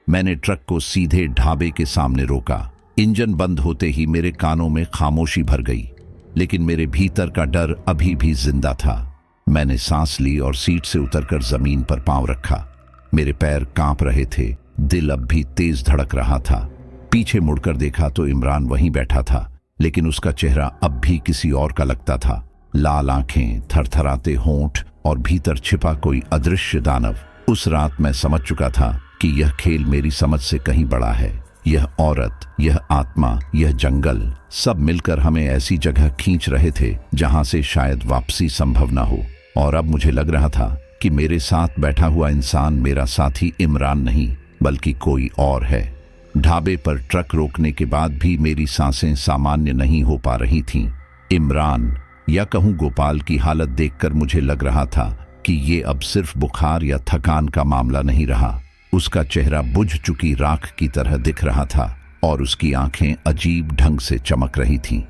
मैंने ट्रक को सीधे ढाबे के सामने रोका। इंजन बंद होते ही मेरे कानों में खामोशी भर गई, लेकिन मेरे भीतर का डर अभी भी जिंदा था। मैंने सांस ली और सीट से उतरकर जमीन पर पांव रखा। मेरे पैर कांप रहे थे, दिल अब भी तेज धड़क रहा था। पीछे मुड़कर देखा तो इमरान वहीं बैठा था, लेकिन उसका चेहरा अब भी किसी और का लगता था। लाल आंखें, थरथराते होंठ और भीतर छिपा कोई अदृश्य दानव। उस रात मैं समझ चुका था कि यह खेल मेरी समझ से कहीं बड़ा है। यह औरत, यह आत्मा, यह जंगल, सब मिलकर हमें ऐसी जगह खींच रहे थे जहां से शायद वापसी संभव न हो। और अब मुझे लग रहा था कि मेरे साथ बैठा हुआ इंसान मेरा साथी इमरान नहीं, बल्कि कोई और है। ढाबे पर ट्रक रोकने के बाद भी मेरी सांसें सामान्य नहीं हो पा रही थीं। इमरान, या कहूं गोपाल, की हालत देखकर मुझे लग रहा था कि ये अब सिर्फ बुखार या थकान का मामला नहीं रहा। उसका चेहरा बुझ चुकी राख की तरह दिख रहा था और उसकी आंखें अजीब ढंग से चमक रही थीं।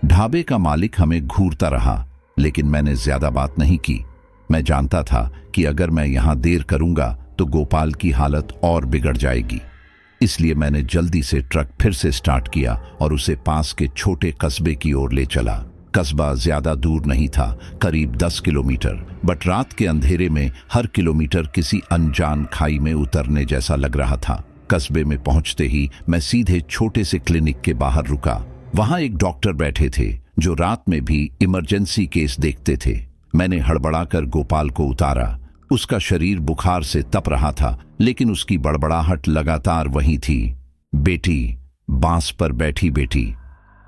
ढाबे का मालिक हमें घूरता रहा, लेकिन मैंने ज्यादा बात नहीं की। मैं जानता था कि अगर मैं यहां देर करूंगा तो गोपाल की हालत और बिगड़ जाएगी। इसलिए मैंने जल्दी से ट्रक फिर से स्टार्ट किया और उसे पास के छोटे कस्बे की ओर ले चला। कस्बा ज्यादा दूर नहीं था, करीब 10 किलोमीटर, बट रात के अंधेरे में हर किलोमीटर किसी अनजान खाई में उतरने जैसा लग रहा था। कस्बे में पहुंचते ही मैं सीधे छोटे से क्लिनिक के बाहर रुका। वहां एक डॉक्टर बैठे थे जो रात में भी इमरजेंसी केस देखते थे। मैंने हड़बड़ाकर गोपाल को उतारा। उसका शरीर बुखार से तप रहा था, लेकिन उसकी बड़बड़ाहट लगातार वही थी। बेटी, बांस पर बैठी बेटी।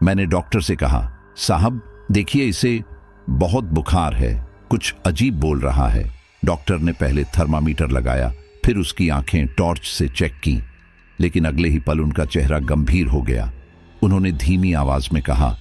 मैंने डॉक्टर से कहा, साहब देखिए, इसे बहुत बुखार है, कुछ अजीब बोल रहा है। डॉक्टर ने पहले थर्मामीटर लगाया, फिर उसकी आंखें टॉर्च से चेक की, लेकिन अगले ही पल उनका चेहरा गंभीर हो गया। उन्होंने धीमी आवाज में कहा,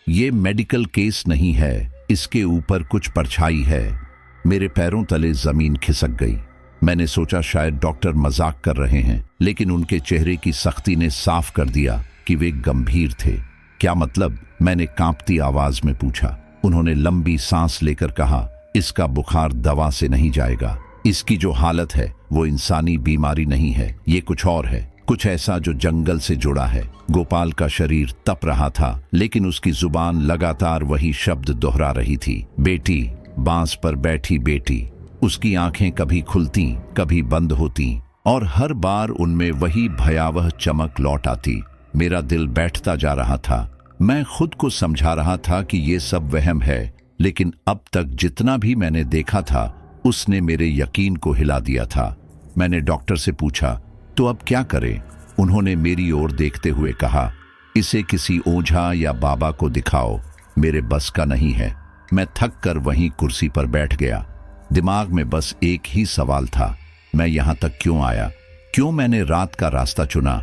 यह मेडिकल केस नहीं है, इसके ऊपर कुछ परछाई है। मेरे पैरों तले जमीन खिसक गई। मैंने सोचा शायद डॉक्टर मजाक कर रहे हैं, लेकिन उनके चेहरे की सख्ती ने साफ कर दिया कि वे गंभीर थे। क्या मतलब? मैंने कांपती आवाज में पूछा। उन्होंने लंबी सांस लेकर कहा, इसका बुखार दवा से नहीं जाएगा। इसकी जो हालत है वो इंसानी बीमारी नहीं है, ये कुछ और है, कुछ ऐसा जो जंगल से जुड़ा है। गोपाल का शरीर तप रहा था, लेकिन उसकी जुबान लगातार वही शब्द दोहरा रही थी, बेटी, बांस पर बैठी बेटी। उसकी आंखें कभी खुलती, कभी बंद होती, और हर बार उनमें वही भयावह चमक लौट आती। मेरा दिल बैठता जा रहा था। मैं खुद को समझा रहा था कि ये सब वहम है, लेकिन अब तक जितना भी मैंने देखा था उसने मेरे यकीन को हिला दिया था। मैंने डॉक्टर से पूछा, तो अब क्या करें? उन्होंने मेरी ओर देखते हुए कहा, इसे किसी ओझा या बाबा को दिखाओ, मेरे बस का नहीं है। मैं थक कर वहीं कुर्सी पर बैठ गया। दिमाग में बस एक ही सवाल था, मैं यहां तक क्यों आया, क्यों मैंने रात का रास्ता चुना।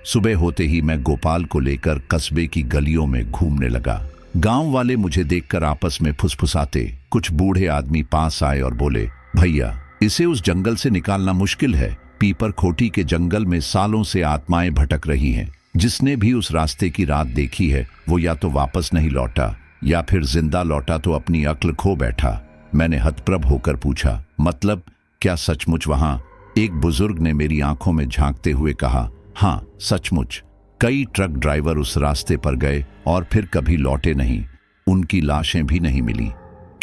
सुबह होते ही मैं गोपाल को लेकर कस्बे की गलियों में घूमने लगा। गांव वाले मुझे देखकर आपस में फुसफुसाते। कुछ बूढ़े आदमी पास आए और बोले, भैया इसे उस जंगल से निकालना मुश्किल है। पीपर खोटी के जंगल में सालों से आत्माएं भटक रही हैं। जिसने भी उस रास्ते की रात देखी है वो या तो वापस नहीं लौटा या फिर जिंदा लौटा तो अपनी अक्ल खो बैठा। मैंने हतप्रभ होकर पूछा, मतलब क्या सचमुच वहां? एक बुजुर्ग ने मेरी आंखों में झांकते हुए कहा, हाँ सचमुच। कई ट्रक ड्राइवर उस रास्ते पर गए और फिर कभी लौटे नहीं। उनकी लाशें भी नहीं मिली।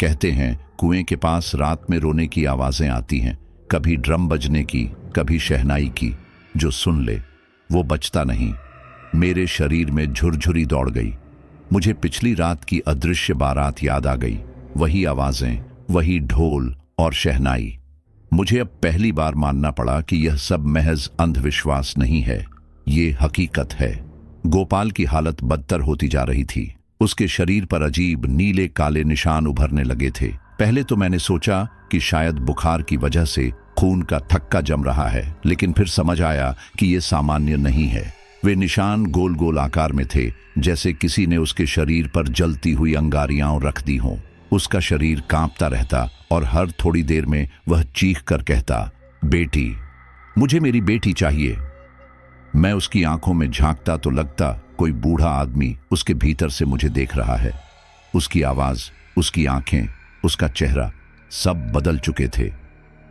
कहते हैं कुएं के पास रात में रोने की आवाजें आती हैं, कभी ड्रम बजने की, कभी शहनाई की। जो सुन ले वो बचता नहीं। मेरे शरीर में झुरझुरी दौड़ गई। मुझे पिछली रात की अदृश्य बारात याद आ गई। वही आवाजें, वही ढोल और शहनाई। मुझे अब पहली बार मानना पड़ा कि यह सब महज अंधविश्वास नहीं है, ये हकीकत है। गोपाल की हालत बदतर होती जा रही थी। उसके शरीर पर अजीब नीले काले निशान उभरने लगे थे। पहले तो मैंने सोचा कि शायद बुखार की वजह से खून का थक्का जम रहा है, लेकिन फिर समझ आया कि यह सामान्य नहीं है। वे निशान गोल गोल आकार में थे, जैसे किसी ने उसके शरीर पर जलती हुई अंगारियां रख दी हों। उसका शरीर कांपता रहता और हर थोड़ी देर में वह चीख कर कहता, बेटी, मुझे मेरी बेटी चाहिए। मैं उसकी आंखों में झांकता तो लगता कोई बूढ़ा आदमी उसके भीतर से मुझे देख रहा है। उसकी आवाज, उसकी आंखें, उसका चेहरा सब बदल चुके थे।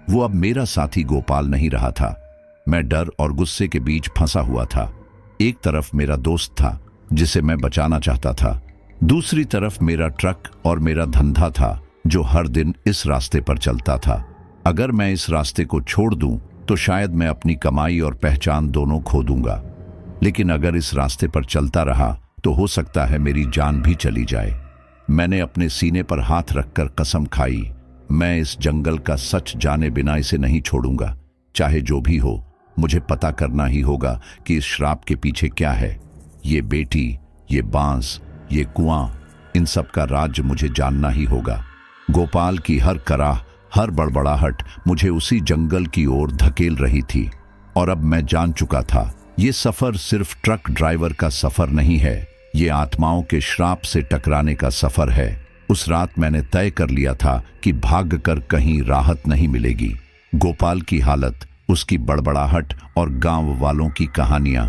वो अब मेरा साथी गोपाल नहीं रहा था। मैं डर और गुस्से के बीच फंसा हुआ था। एक तरफ मेरा दोस्त था जिसे मैं बचाना चाहता था, दूसरी तरफ मेरा ट्रक और मेरा धंधा था जो हर दिन इस रास्ते पर चलता था। अगर मैं इस रास्ते को छोड़ दूं तो शायद मैं अपनी कमाई और पहचान दोनों खो दूंगा, लेकिन अगर इस रास्ते पर चलता रहा तो हो सकता है मेरी जान भी चली जाए। मैंने अपने सीने पर हाथ रखकर कसम खाई, मैं इस जंगल का सच जाने बिना इसे नहीं छोड़ूंगा। चाहे जो भी हो, मुझे पता करना ही होगा कि इस श्राप के पीछे क्या है। ये बेटी, ये बांस, ये कुआं, इन सब का राज मुझे जानना ही होगा। गोपाल की हर कराह, हर बड़बड़ाहट मुझे उसी जंगल की ओर धकेल रही थी। और अब मैं जान चुका था, ये सफर सिर्फ ट्रक ड्राइवर का सफर नहीं है, ये आत्माओं के श्राप से टकराने का सफर है। उस रात मैंने तय कर लिया था कि भागकर कहीं राहत नहीं मिलेगी। गोपाल की हालत, उसकी बड़बड़ाहट और गांव वालों की कहानियां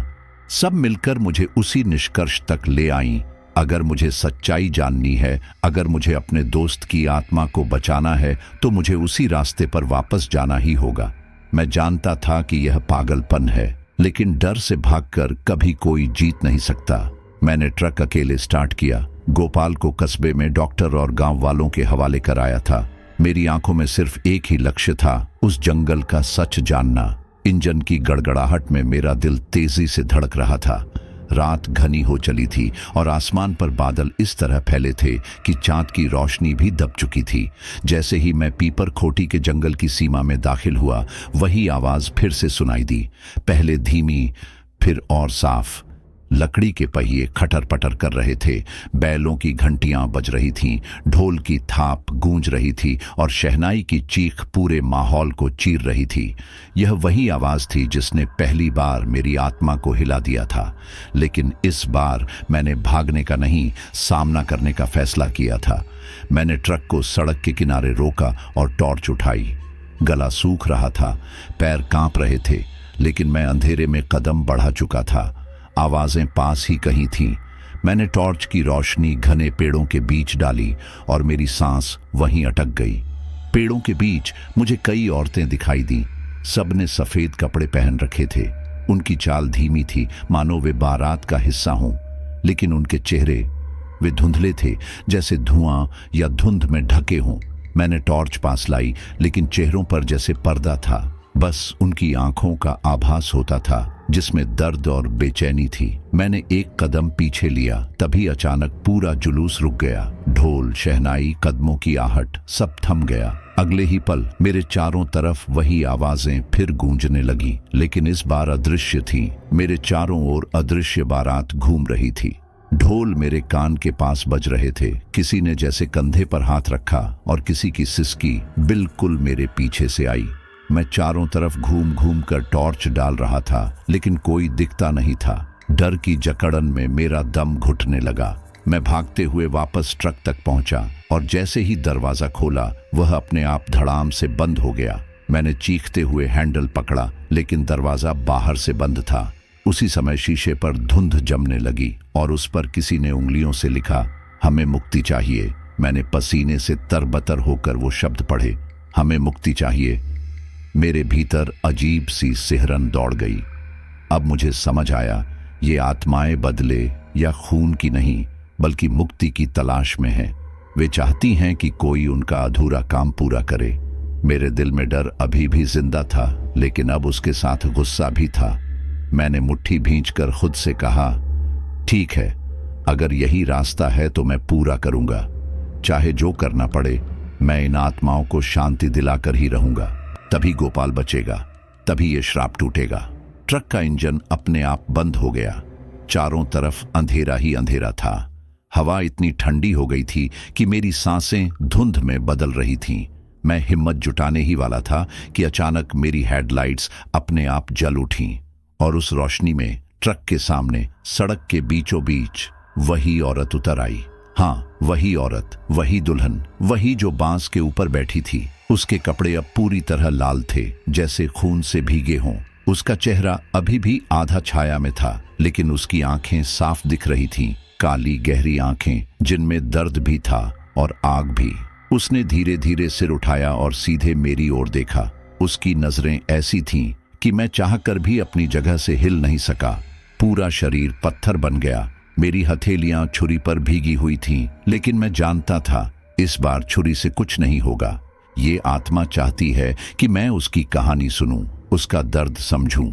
सब मिलकर मुझे उसी निष्कर्ष तक ले आईं। अगर मुझे सच्चाई जाननी है, अगर मुझे अपने दोस्त की आत्मा को बचाना है, तो मुझे उसी रास्ते पर वापस जाना ही होगा। मैं जानता था कि यह पागलपन है, लेकिन डर से भागकर कभी कोई जीत नहीं सकता। मैंने ट्रक अकेले स्टार्ट किया। गोपाल को कस्बे में डॉक्टर और गांव वालों के हवाले कराया था। मेरी आंखों में सिर्फ एक ही लक्ष्य था, उस जंगल का सच जानना। इंजन की गड़गड़ाहट में मेरा दिल तेजी से धड़क रहा था। रात घनी हो चली थी और आसमान पर बादल इस तरह फैले थे कि चांद की रोशनी भी दब चुकी थी। जैसे ही मैं पीपर खोटी के जंगल की सीमा में दाखिल हुआ, वही आवाज फिर से सुनाई दी, पहले धीमी, फिर और साफ। लकड़ी के पहिए खटर पटर कर रहे थे, बैलों की घंटियां बज रही थीं, ढोल की थाप गूंज रही थी और शहनाई की चीख पूरे माहौल को चीर रही थी। यह वही आवाज थी जिसने पहली बार मेरी आत्मा को हिला दिया था। लेकिन इस बार मैंने भागने का नहीं, सामना करने का फैसला किया था। मैंने ट्रक को सड़क के किनारे रोका और टॉर्च उठाई। गला सूख रहा था, पैर कांप रहे थे, लेकिन मैं अंधेरे में कदम बढ़ा चुका था। आवाजें पास ही कहीं थीं। मैंने टॉर्च की रोशनी घने पेड़ों के बीच डाली और मेरी सांस वहीं अटक गई। पेड़ों के बीच मुझे कई औरतें दिखाई दी। सबने सफेद कपड़े पहन रखे थे। उनकी चाल धीमी थी, मानो वे बारात का हिस्सा हों, लेकिन उनके चेहरे, वे धुंधले थे, जैसे धुआं या धुंध में ढके हों। मैंने टॉर्च पास लाई, लेकिन चेहरों पर जैसे पर्दा था। बस उनकी आंखों का आभास होता था जिसमें दर्द और बेचैनी थी। मैंने एक कदम पीछे लिया, तभी अचानक पूरा जुलूस रुक गया। ढोल, शहनाई, कदमों की आहट, सब थम गया। अगले ही पल मेरे चारों तरफ वही आवाजें फिर गूंजने लगी, लेकिन इस बार अदृश्य थी। मेरे चारों ओर अदृश्य बारात घूम रही थी। ढोल मेरे कान के पास बज रहे थे। किसी ने जैसे कंधे पर हाथ रखा और किसी की सिसकी बिल्कुल मेरे पीछे से आई। मैं चारों तरफ घूम घूम कर टॉर्च डाल रहा था, लेकिन कोई दिखता नहीं था। डर की जकड़न में मेरा दम घुटने लगा। मैं भागते हुए वापस ट्रक तक पहुंचा और जैसे ही दरवाजा खोला वह अपने आप धड़ाम से बंद हो गया। मैंने चीखते हुए हैंडल पकड़ा, लेकिन दरवाजा बाहर से बंद था। उसी समय शीशे पर धुंध जमने लगी और उस पर किसी ने उंगलियों से लिखा, हमें मुक्ति चाहिए। मैंने पसीने से तरबतर होकर वो शब्द पढ़े, हमें मुक्ति चाहिए। मेरे भीतर अजीब सी सिहरन दौड़ गई। अब मुझे समझ आया, ये आत्माएं बदले या खून की नहीं, बल्कि मुक्ति की तलाश में हैं। वे चाहती हैं कि कोई उनका अधूरा काम पूरा करे। मेरे दिल में डर अभी भी जिंदा था, लेकिन अब उसके साथ गुस्सा भी था। मैंने मुट्ठी भींचकर खुद से कहा, ठीक है, अगर यही रास्ता है तो मैं पूरा करूंगा। चाहे जो करना पड़े, मैं इन आत्माओं को शांति दिलाकर ही रहूंगा। तभी गोपाल बचेगा, तभी ये श्राप टूटेगा। ट्रक का इंजन अपने आप बंद हो गया। चारों तरफ अंधेरा ही अंधेरा था। हवा इतनी ठंडी हो गई थी कि मेरी सांसें धुंध में बदल रही थीं। मैं हिम्मत जुटाने ही वाला था कि अचानक मेरी हेडलाइट्स अपने आप जल उठीं और उस रोशनी में ट्रक के सामने सड़क के बीचों बीच वही औरत उतर आई। हाँ, वही औरत, वही दुल्हन, वही जो बांस के ऊपर बैठी थी। उसके कपड़े अब पूरी तरह लाल थे, जैसे खून से भीगे हों। उसका चेहरा अभी भी आधा छाया में था, लेकिन उसकी आंखें साफ दिख रही थीं, काली गहरी आंखें जिनमें दर्द भी था और आग भी। उसने धीरे धीरे सिर उठाया और सीधे मेरी ओर देखा। उसकी नजरें ऐसी थीं कि मैं चाहकर भी अपनी जगह से हिल नहीं सका। पूरा शरीर पत्थर बन गया। मेरी हथेलियां छुरी पर भीगी हुई थीं, लेकिन मैं जानता था इस बार छुरी से कुछ नहीं होगा। ये आत्मा चाहती है कि मैं उसकी कहानी सुनूं, उसका दर्द समझूं।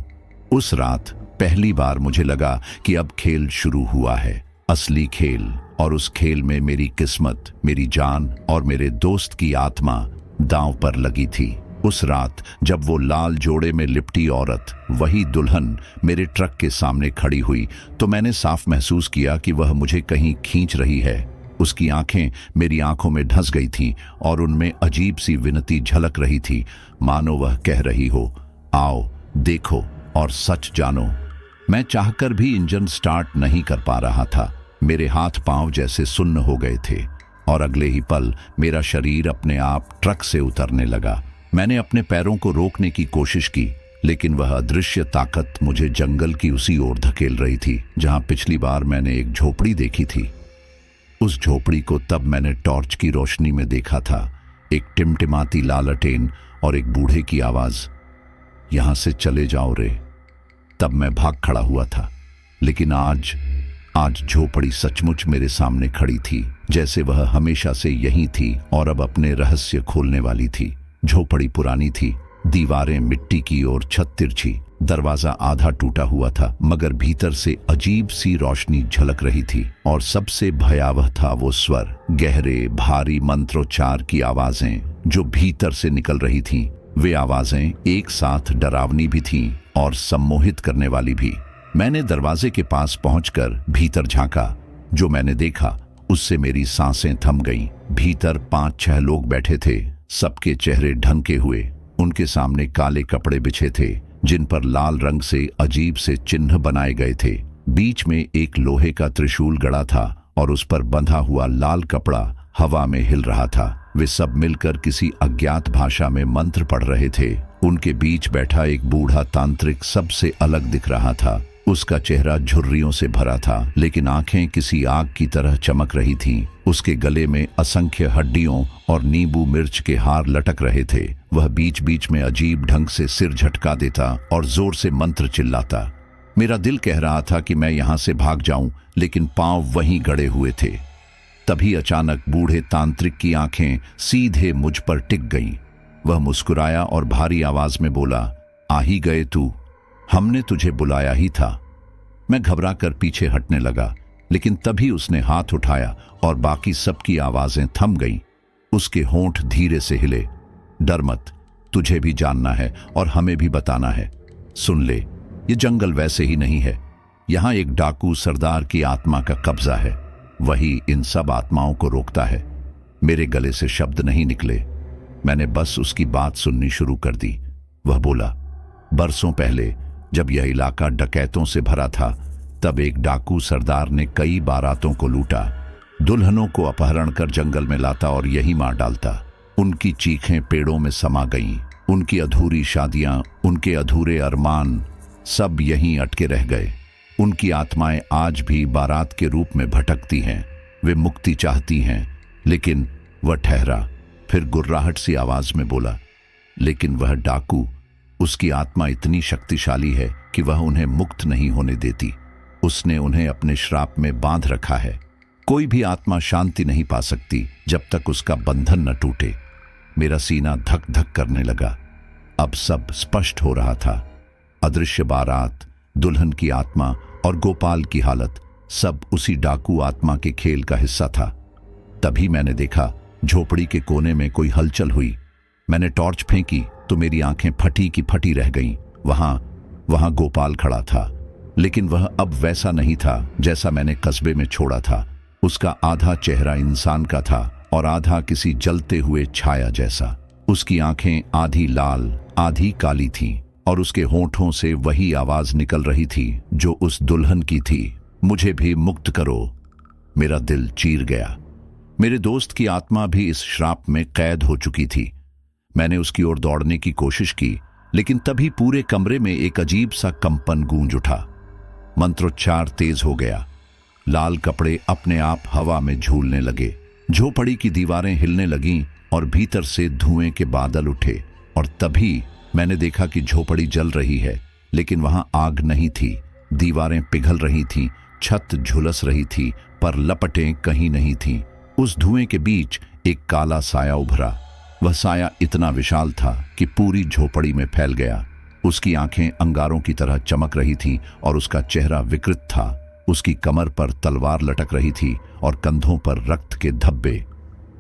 उस रात पहली बार मुझे लगा कि अब खेल शुरू हुआ है, असली खेल। और उस खेल में मेरी किस्मत, मेरी जान और मेरे दोस्त की आत्मा दांव पर लगी थी। उस रात जब वो लाल जोड़े में लिपटी औरत, वही दुल्हन, मेरे ट्रक के सामने खड़ी हुई, तो मैंने साफ महसूस किया कि वह मुझे कहीं खींच रही है। उसकी आंखें मेरी आंखों में धंस गई थीं और उनमें अजीब सी विनती झलक रही थी, मानो वह कह रही हो, आओ, देखो और सच जानो। मैं चाहकर भी इंजन स्टार्ट नहीं कर पा रहा था। मेरे हाथ पांव जैसे सुन्न हो गए थे और अगले ही पल मेरा शरीर अपने आप ट्रक से उतरने लगा। मैंने अपने पैरों को रोकने की कोशिश की, लेकिन वह अदृश्य ताकत मुझे जंगल की उसी ओर धकेल रही थी जहां पिछली बार मैंने एक झोपड़ी देखी थी। उस झोपड़ी को तब मैंने टॉर्च की रोशनी में देखा था। एक टिमटिमाती लालटेन और एक बूढ़े की आवाज, यहां से चले जाओ रे। तब मैं भाग खड़ा हुआ था, लेकिन आज झोपड़ी सचमुच मेरे सामने खड़ी थी, जैसे वह हमेशा से यहीं थी और अब अपने रहस्य खोलने वाली थी। झोपड़ी पुरानी थी, दीवारें मिट्टी की और छत तिरछी। दरवाजा आधा टूटा हुआ था, मगर भीतर से अजीब सी रोशनी झलक रही थी। और सबसे भयावह था वो स्वर, गहरे भारी मंत्रोच्चार की आवाजें जो भीतर से निकल रही थीं। वे आवाजें एक साथ डरावनी भी थीं और सम्मोहित करने वाली भी। मैंने दरवाजे के पास पहुंचकर भीतर झांका। जो मैंने देखा उससे मेरी सांसें थम गईं। भीतर 5-6 लोग बैठे थे, सबके चेहरे ढंके हुए। उनके सामने काले कपड़े बिछे थे, जिन पर लाल रंग से अजीब से चिन्ह बनाए गए थे। बीच में एक लोहे का त्रिशूल गड़ा था और उस पर बंधा हुआ लाल कपड़ा हवा में हिल रहा था। वे सब मिलकर किसी अज्ञात भाषा में मंत्र पढ़ रहे थे। उनके बीच बैठा एक बूढ़ा तांत्रिक सबसे अलग दिख रहा था। उसका चेहरा झुर्रियों से भरा था, लेकिन आंखें किसी आग की तरह चमक रही थीं। उसके गले में असंख्य हड्डियों और नींबू मिर्च के हार लटक रहे थे। वह बीच बीच में अजीब ढंग से सिर झटका देता और जोर से मंत्र चिल्लाता। मेरा दिल कह रहा था कि मैं यहां से भाग जाऊं, लेकिन पांव वहीं गड़े हुए थे। तभी अचानक बूढ़े तांत्रिक की आंखें सीधे मुझ पर टिक गईं। वह मुस्कुराया और भारी आवाज में बोला, आ ही गए तू, हमने तुझे बुलाया ही था। मैं घबराकर पीछे हटने लगा, लेकिन तभी उसने हाथ उठाया और बाकी सबकी आवाजें थम गईं। उसके होंठ धीरे से हिले, डर मत, तुझे भी जानना है और हमें भी बताना है। सुन ले, ये जंगल वैसे ही नहीं है। यहाँ एक डाकू सरदार की आत्मा का कब्जा है। वही इन सब आत्माओं को रोकता है। मेरे गले से शब्द नहीं निकले। मैंने बस उसकी बात सुननी शुरू कर दी। वह बोला, बरसों पहले जब यह इलाका डकैतों से भरा था, तब एक डाकू सरदार ने कई बारातों को लूटा, दुल्हनों को अपहरण कर जंगल में लाता और यही मार डालता। उनकी चीखें पेड़ों में समा गईं। उनकी अधूरी शादियां, उनके अधूरे अरमान सब यहीं अटके रह गए। उनकी आत्माएं आज भी बारात के रूप में भटकती हैं। वे मुक्ति चाहती हैं। लेकिन वह ठहरा, फिर गुर्राहट सी आवाज में बोला, लेकिन वह डाकू, उसकी आत्मा इतनी शक्तिशाली है कि वह उन्हें मुक्त नहीं होने देती। उसने उन्हें अपने श्राप में बांध रखा है। कोई भी आत्मा शांति नहीं पा सकती जब तक उसका बंधन न टूटे। मेरा सीना धक धक करने लगा। अब सब स्पष्ट हो रहा था। अदृश्य बारात, दुल्हन की आत्मा और गोपाल की हालत सब उसी डाकू आत्मा के खेल का हिस्सा था। तभी मैंने देखा, झोपड़ी के कोने में कोई हलचल हुई। मैंने टॉर्च फेंकी तो मेरी आंखें फटी की फटी रह गईं। वहां गोपाल खड़ा था, लेकिन वह अब वैसा नहीं था जैसा मैंने कस्बे में छोड़ा था। उसका आधा चेहरा इंसान का था और आधा किसी जलते हुए छाया जैसा। उसकी आंखें आधी लाल आधी काली थीं और उसके होंठों से वही आवाज निकल रही थी जो उस दुल्हन की थी, मुझे भी मुक्त करो। मेरा दिल चीर गया। मेरे दोस्त की आत्मा भी इस श्राप में कैद हो चुकी थी। मैंने उसकी ओर दौड़ने की कोशिश की, लेकिन तभी पूरे कमरे में एक अजीब सा कंपन गूंज उठा। मंत्रोच्चार तेज हो गया। लाल कपड़े अपने आप हवा में झूलने लगे। झोपड़ी की दीवारें हिलने लगीं और भीतर से धुएं के बादल उठे। और तभी मैंने देखा कि झोपड़ी जल रही है, लेकिन वहां आग नहीं थी। दीवारें पिघल रही थीं, छत झुलस रही थी, पर लपटें कहीं नहीं थीं। उस धुएं के बीच एक काला साया उभरा। वह साया इतना विशाल था कि पूरी झोपड़ी में फैल गया। उसकी आंखें अंगारों की तरह चमक रही थीं और उसका चेहरा विकृत था। उसकी कमर पर तलवार लटक रही थी और कंधों पर रक्त के धब्बे।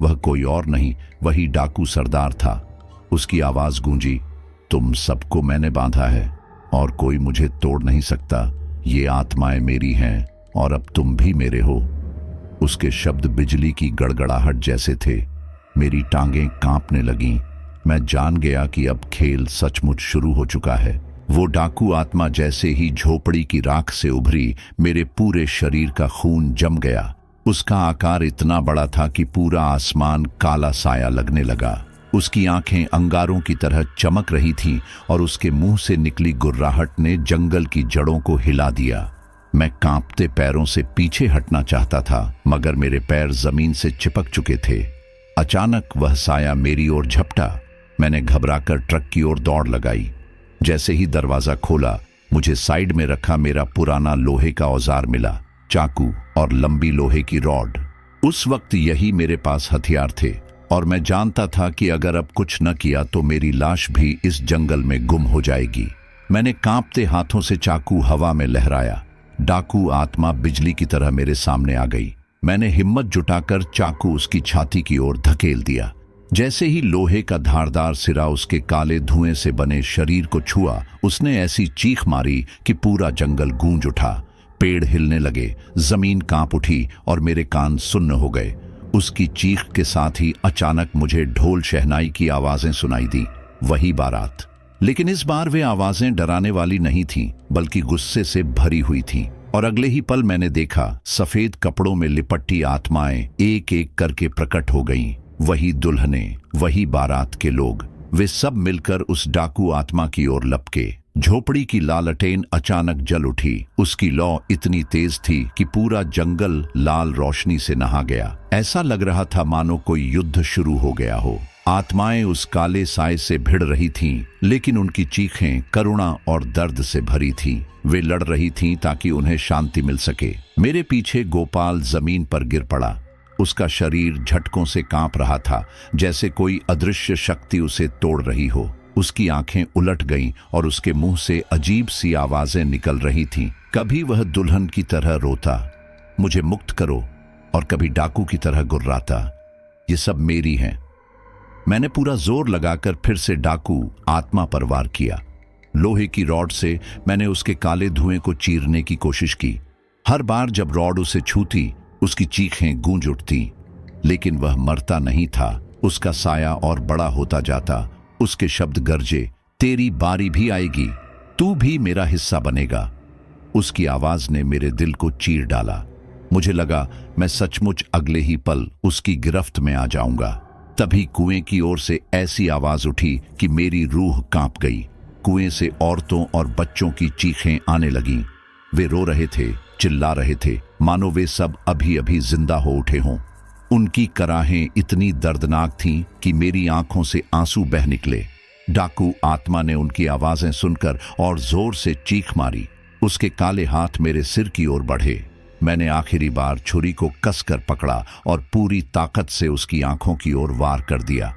वह कोई और नहीं, वही डाकू सरदार था। उसकी आवाज गूंजी, तुम सबको मैंने बांधा है और कोई मुझे तोड़ नहीं सकता। ये आत्माएं मेरी हैं और अब तुम भी मेरे हो। उसके शब्द बिजली की गड़गड़ाहट जैसे थे। मेरी टांगें कांपने लगीं। मैं जान गया कि अब खेल सचमुच शुरू हो चुका है। वो डाकू आत्मा जैसे ही झोपड़ी की राख से उभरी, मेरे पूरे शरीर का खून जम गया। उसका आकार इतना बड़ा था कि पूरा आसमान काला साया लगने लगा। उसकी आंखें अंगारों की तरह चमक रही थीं और उसके मुंह से निकली गुर्राहट ने जंगल की जड़ों को हिला दिया। मैं कांपते पैरों से पीछे हटना चाहता था, मगर मेरे पैर जमीन से चिपक चुके थे। अचानक वह साया मेरी ओर झपटा। मैंने घबराकर ट्रक की ओर दौड़ लगाई। जैसे ही दरवाजा खोला, मुझे साइड में रखा मेरा पुराना लोहे का औजार मिला, चाकू और लंबी लोहे की रॉड। उस वक्त यही मेरे पास हथियार थे और मैं जानता था कि अगर अब कुछ न किया तो मेरी लाश भी इस जंगल में गुम हो जाएगी। मैंने कांपते हाथों से चाकू हवा में लहराया। डाकू आत्मा बिजली की तरह मेरे सामने आ गई। मैंने हिम्मत जुटाकर चाकू उसकी छाती की ओर धकेल दिया। जैसे ही लोहे का धारदार सिरा उसके काले धुएं से बने शरीर को छुआ, उसने ऐसी चीख मारी कि पूरा जंगल गूंज उठा। पेड़ हिलने लगे, जमीन कांप उठी और मेरे कान सुन्न हो गए। उसकी चीख के साथ ही अचानक मुझे ढोल शहनाई की आवाजें सुनाई दी। वही बारात, लेकिन इस बार वे आवाजें डराने वाली नहीं थीं, बल्कि गुस्से से भरी हुई थीं। और अगले ही पल मैंने देखा, सफेद कपड़ों में लिपटी आत्माएं एक एक करके प्रकट हो गईं। वही दुल्हनें, वही बारात के लोग, वे सब मिलकर उस डाकू आत्मा की ओर लपके। झोपड़ी की लालटेन अचानक जल उठी। उसकी लौ इतनी तेज थी कि पूरा जंगल लाल रोशनी से नहा गया। ऐसा लग रहा था मानो कोई युद्ध शुरू हो गया हो। आत्माएं उस काले साए से भिड़ रही थीं, लेकिन उनकी चीखें करुणा और दर्द से भरी थीं। वे लड़ रही थीं ताकि उन्हें शांति मिल सके। मेरे पीछे गोपाल जमीन पर गिर पड़ा। उसका शरीर झटकों से कांप रहा था, जैसे कोई अदृश्य शक्ति उसे तोड़ रही हो। उसकी आंखें उलट गईं और उसके मुंह से अजीब सी आवाजें निकल रही थीं। कभी वह दुल्हन की तरह रोता, मुझे मुक्त करो, और कभी डाकू की तरह गुर्राता, ये सब मेरी हैं। मैंने पूरा जोर लगाकर फिर से डाकू आत्मा पर वार किया। लोहे की रॉड से मैंने उसके काले धुएं को चीरने की कोशिश की। हर बार जब रॉड उसे छूती, उसकी चीखें गूंज उठती, लेकिन वह मरता नहीं था। उसका साया और बड़ा होता जाता। उसके शब्द गरजे, तेरी बारी भी आएगी, तू भी मेरा हिस्सा बनेगा। उसकी आवाज ने मेरे दिल को चीर डाला। मुझे लगा मैं सचमुच अगले ही पल उसकी गिरफ्त में आ जाऊंगा। तभी कुएं की ओर से ऐसी आवाज उठी कि मेरी रूह कांप गई। कुएं से औरतों और बच्चों की चीखें आने लगीं। वे रो रहे थे, चिल्ला रहे थे, मानो वे सब अभी अभी जिंदा हो उठे हों। उनकी कराहें इतनी दर्दनाक थीं कि मेरी आंखों से आंसू बह निकले। डाकू आत्मा ने उनकी आवाजें सुनकर और जोर से चीख मारी। उसके काले हाथ मेरे सिर की ओर बढ़े। मैंने आखिरी बार छुरी को कसकर पकड़ा और पूरी ताकत से उसकी आंखों की ओर वार कर दिया।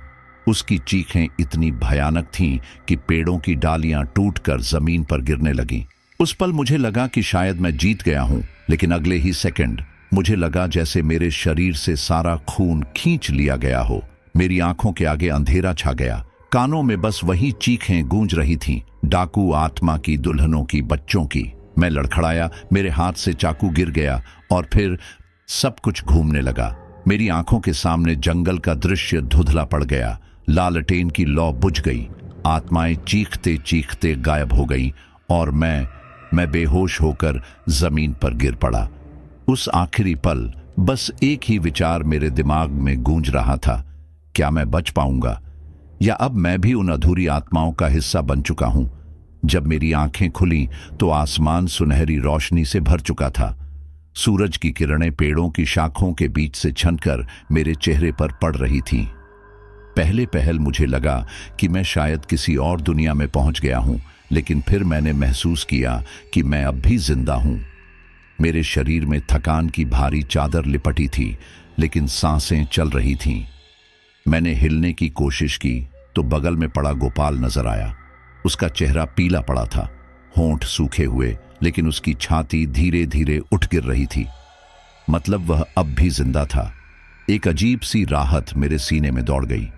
उसकी चीखें इतनी भयानक थीं कि पेड़ों की डालियां टूटकर जमीन पर गिरने लगीं। उस पल मुझे लगा कि शायद मैं जीत गया हूं, लेकिन अगले ही सेकंड मुझे लगा जैसे मेरे शरीर से सारा खून खींच लिया गया हो। मेरी आंखों के आगे अंधेरा छा गया। कानों में बस वही चीखें गूंज रही थीं, डाकू आत्मा की, दुल्हनों की, बच्चों की। मैं लड़खड़ाया, मेरे हाथ से चाकू गिर गया और फिर सब कुछ घूमने लगा। मेरी आंखों के सामने जंगल का दृश्य धुंधला पड़ गया। लालटेन की लौ बुझ गई। आत्माएं चीखते चीखते गायब हो गईं और मैं बेहोश होकर जमीन पर गिर पड़ा। उस आखिरी पल बस एक ही विचार मेरे दिमाग में गूंज रहा था, क्या मैं बच पाऊंगा, या अब मैं भी उन अधूरी आत्माओं का हिस्सा बन चुका हूं। जब मेरी आंखें खुलीं तो आसमान सुनहरी रोशनी से भर चुका था। सूरज की किरणें पेड़ों की शाखों के बीच से छनकर मेरे चेहरे पर पड़ रही थीं। पहले पहल मुझे लगा कि मैं शायद किसी और दुनिया में पहुंच गया हूं, लेकिन फिर मैंने महसूस किया कि मैं अब भी जिंदा हूं। मेरे शरीर में थकान की भारी चादर लिपटी थी, लेकिन सांसें चल रही थीं। मैंने हिलने की कोशिश की तो बगल में पड़ा गोपाल नजर आया। उसका चेहरा पीला पड़ा था, होंठ सूखे हुए, लेकिन उसकी छाती धीरे धीरे उठ गिर रही थी। मतलब वह अब भी जिंदा था। एक अजीब सी राहत मेरे सीने में दौड़ गई।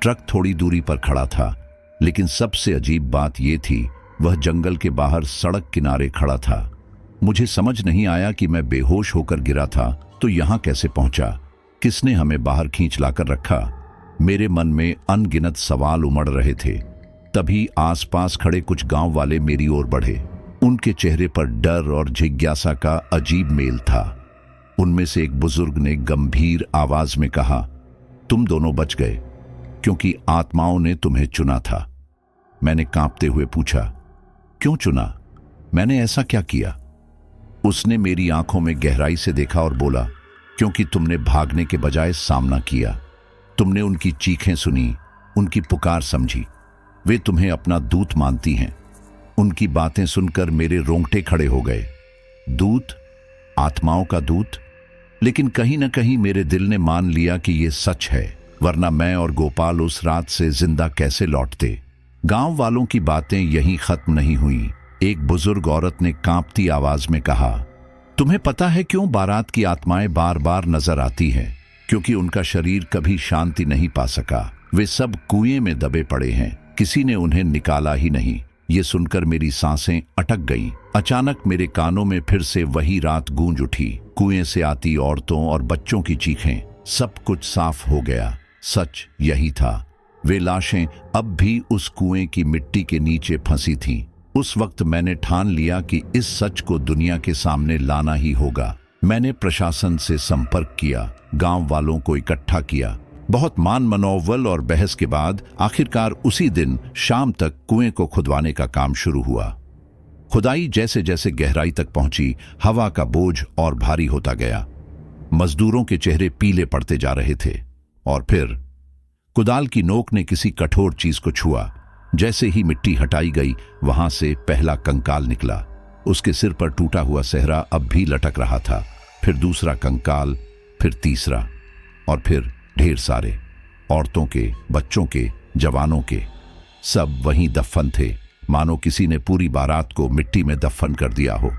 ट्रक थोड़ी दूरी पर खड़ा था, लेकिन सबसे अजीब बात यह थी, वह जंगल के बाहर सड़क किनारे खड़ा था। मुझे समझ नहीं आया कि मैं बेहोश होकर गिरा था तो यहां कैसे पहुंचा, किसने हमें बाहर खींच लाकर रखा। मेरे मन में अनगिनत सवाल उमड़ रहे थे। तभी आसपास खड़े कुछ गांव वाले मेरी ओर बढ़े। उनके चेहरे पर डर और जिज्ञासा का अजीब मेल था। उनमें से एक बुजुर्ग ने गंभीर आवाज में कहा, तुम दोनों बच गए क्योंकि आत्माओं ने तुम्हें चुना था। मैंने कांपते हुए पूछा, क्यों चुना? मैंने ऐसा क्या किया? उसने मेरी आंखों में गहराई से देखा और बोला, क्योंकि तुमने भागने के बजाय सामना किया। तुमने उनकी चीखें सुनी, उनकी पुकार समझी। वे तुम्हें अपना दूत मानती हैं। उनकी बातें सुनकर मेरे रोंगटे खड़े हो गए। दूत? आत्माओं का दूत? लेकिन कहीं न कहीं मेरे दिल ने मान लिया कि यह सच है, वरना मैं और गोपाल उस रात से जिंदा कैसे लौटते। गांव वालों की बातें यहीं खत्म नहीं हुई। एक बुजुर्ग औरत ने कांपती आवाज में कहा, तुम्हें पता है क्यों बारात की आत्माएं बार बार नजर आती हैं? क्योंकि उनका शरीर कभी शांति नहीं पा सका। वे सब कुएं में दबे पड़े हैं, किसी ने उन्हें निकाला ही नहीं। ये सुनकर मेरी सांसें अटक गईं। अचानक मेरे कानों में फिर से वही रात गूंज उठी, कुएं से आती औरतों और बच्चों की चीखें। सब कुछ साफ हो गया। सच यही था, वे लाशें अब भी उस कुएं की मिट्टी के नीचे फंसी थीं। उस वक्त मैंने ठान लिया कि इस सच को दुनिया के सामने लाना ही होगा। मैंने प्रशासन से संपर्क किया, गांव वालों को इकट्ठा किया। बहुत मान मनौवल और बहस के बाद आखिरकार उसी दिन शाम तक कुएं को खुदवाने का काम शुरू हुआ। खुदाई जैसे जैसे गहराई तक पहुंची, हवा का बोझ और भारी होता गया। मजदूरों के चेहरे पीले पड़ते जा रहे थे। और फिर कुदाल की नोक ने किसी कठोर चीज को छुआ। जैसे ही मिट्टी हटाई गई, वहां से पहला कंकाल निकला। उसके सिर पर टूटा हुआ सेहरा अब भी लटक रहा था। फिर दूसरा कंकाल, फिर तीसरा, और फिर ढेर सारे औरतों के, बच्चों के, जवानों के। सब वहीं दफन थे, मानो किसी ने पूरी बारात को मिट्टी में दफन कर दिया हो।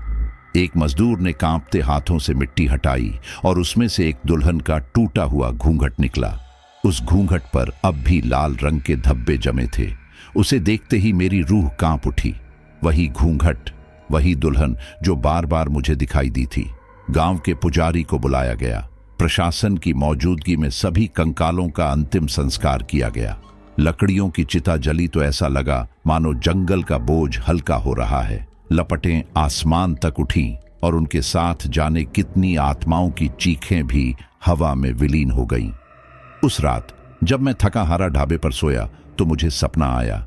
एक मजदूर ने कांपते हाथों से मिट्टी हटाई और उसमें से एक दुल्हन का टूटा हुआ घूंघट निकला। उस घूंघट पर अब भी लाल रंग के धब्बे जमे थे। उसे देखते ही मेरी रूह कांप उठी। वही घूंघट, वही दुल्हन जो बार बार मुझे दिखाई दी थी। गांव के पुजारी को बुलाया गया। प्रशासन की मौजूदगी में सभी कंकालों का अंतिम संस्कार किया गया। लकड़ियों की चिता जली तो ऐसा लगा मानो जंगल का बोझ हल्का हो रहा है। लपटें आसमान तक उठीं और उनके साथ जाने कितनी आत्माओं की चीखें भी हवा में विलीन हो गईं। उस रात जब मैं थका हारा ढाबे पर सोया तो मुझे सपना आया।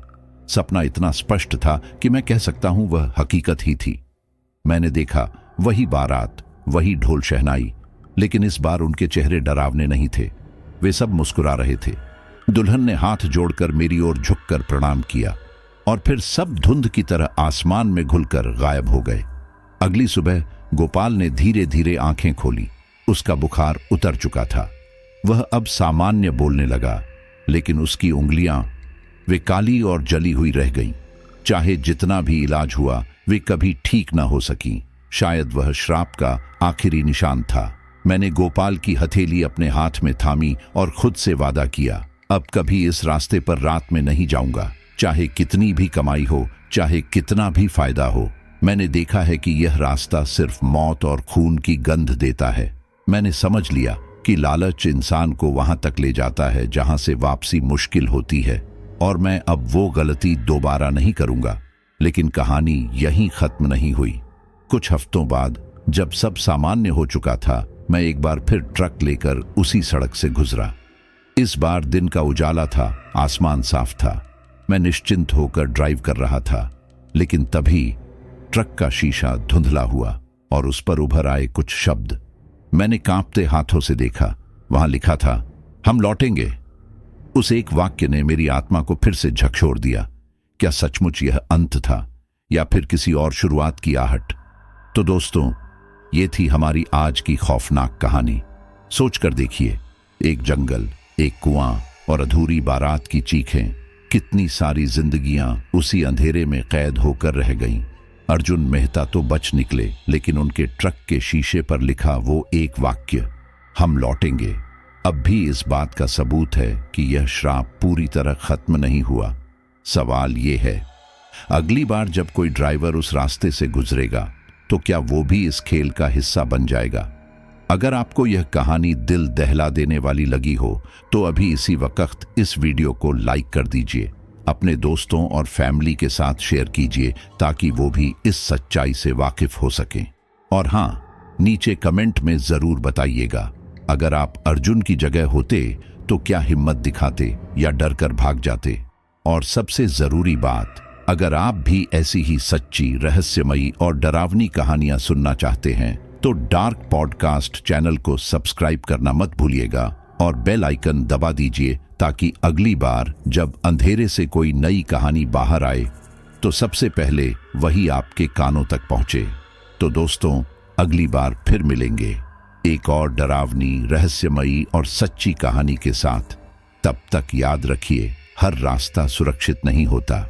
सपना इतना स्पष्ट था कि मैं कह सकता हूं वह हकीकत ही थी। मैंने देखा वही बारात, वही ढोल शहनाई, लेकिन इस बार उनके चेहरे डरावने नहीं थे। वे सब मुस्कुरा रहे थे। दुल्हन ने हाथ जोड़कर मेरी ओर झुककर प्रणाम किया और फिर सब धुंध की तरह आसमान में घुलकर गायब हो गए। अगली सुबह गोपाल ने धीरे धीरे आंखें खोली। उसका बुखार उतर चुका था। वह अब सामान्य बोलने लगा, लेकिन उसकी उंगलियां वे काली और जली हुई रह गईं। चाहे जितना भी इलाज हुआ वे कभी ठीक न हो सकी। शायद वह श्राप का आखिरी निशान था। मैंने गोपाल की हथेली अपने हाथ में थामी और खुद से वादा किया, अब कभी इस रास्ते पर रात में नहीं जाऊंगा। चाहे कितनी भी कमाई हो, चाहे कितना भी फायदा हो। मैंने देखा है कि यह रास्ता सिर्फ मौत और खून की गंध देता है। मैंने समझ लिया कि लालच इंसान को वहां तक ले जाता है जहां से वापसी मुश्किल होती है, और मैं अब वो गलती दोबारा नहीं करूंगा। लेकिन कहानी यहीं खत्म नहीं हुई। कुछ हफ्तों बाद जब सब सामान्य हो चुका था, मैं एक बार फिर ट्रक लेकर उसी सड़क से गुजरा। इस बार दिन का उजाला था, आसमान साफ था। मैं निश्चिंत होकर ड्राइव कर रहा था, लेकिन तभी ट्रक का शीशा धुंधला हुआ और उस पर उभर आए कुछ शब्द। मैंने कांपते हाथों से देखा। वहां लिखा था, हम लौटेंगे। उस एक वाक्य ने मेरी आत्मा को फिर से झकझोर दिया। क्या सचमुच यह अंत था या फिर किसी और शुरुआत की आहट? तो दोस्तों, ये थी हमारी आज की खौफनाक कहानी। सोचकर देखिए, एक जंगल, एक कुआं और अधूरी बारात की चीखें। कितनी सारी जिंदगियां उसी अंधेरे में कैद होकर रह गईं। अर्जुन मेहता तो बच निकले, लेकिन उनके ट्रक के शीशे पर लिखा वो एक वाक्य, हम लौटेंगे, अब भी इस बात का सबूत है कि यह श्राप पूरी तरह खत्म नहीं हुआ। सवाल ये है, अगली बार जब कोई ड्राइवर उस रास्ते से गुजरेगा तो क्या वो भी इस खेल का हिस्सा बन जाएगा? अगर आपको यह कहानी दिल दहला देने वाली लगी हो तो अभी इसी वक्त इस वीडियो को लाइक कर दीजिए। अपने दोस्तों और फैमिली के साथ शेयर कीजिए ताकि वो भी इस सच्चाई से वाकिफ हो सकें। और हाँ, नीचे कमेंट में जरूर बताइएगा, अगर आप अर्जुन की जगह होते तो क्या हिम्मत दिखाते या डर कर भाग जाते? और सबसे जरूरी बात, अगर आप भी ऐसी ही सच्ची, रहस्यमयी और डरावनी कहानियां सुनना चाहते हैं तो डार्क पॉडकास्ट चैनल को सब्सक्राइब करना मत भूलिएगा और बेल आइकन दबा दीजिए ताकि अगली बार जब अंधेरे से कोई नई कहानी बाहर आए तो सबसे पहले वही आपके कानों तक पहुंचे। तो दोस्तों, अगली बार फिर मिलेंगे एक और डरावनी, रहस्यमयी और सच्ची कहानी के साथ। तब तक याद रखिए, हर रास्ता सुरक्षित नहीं होता।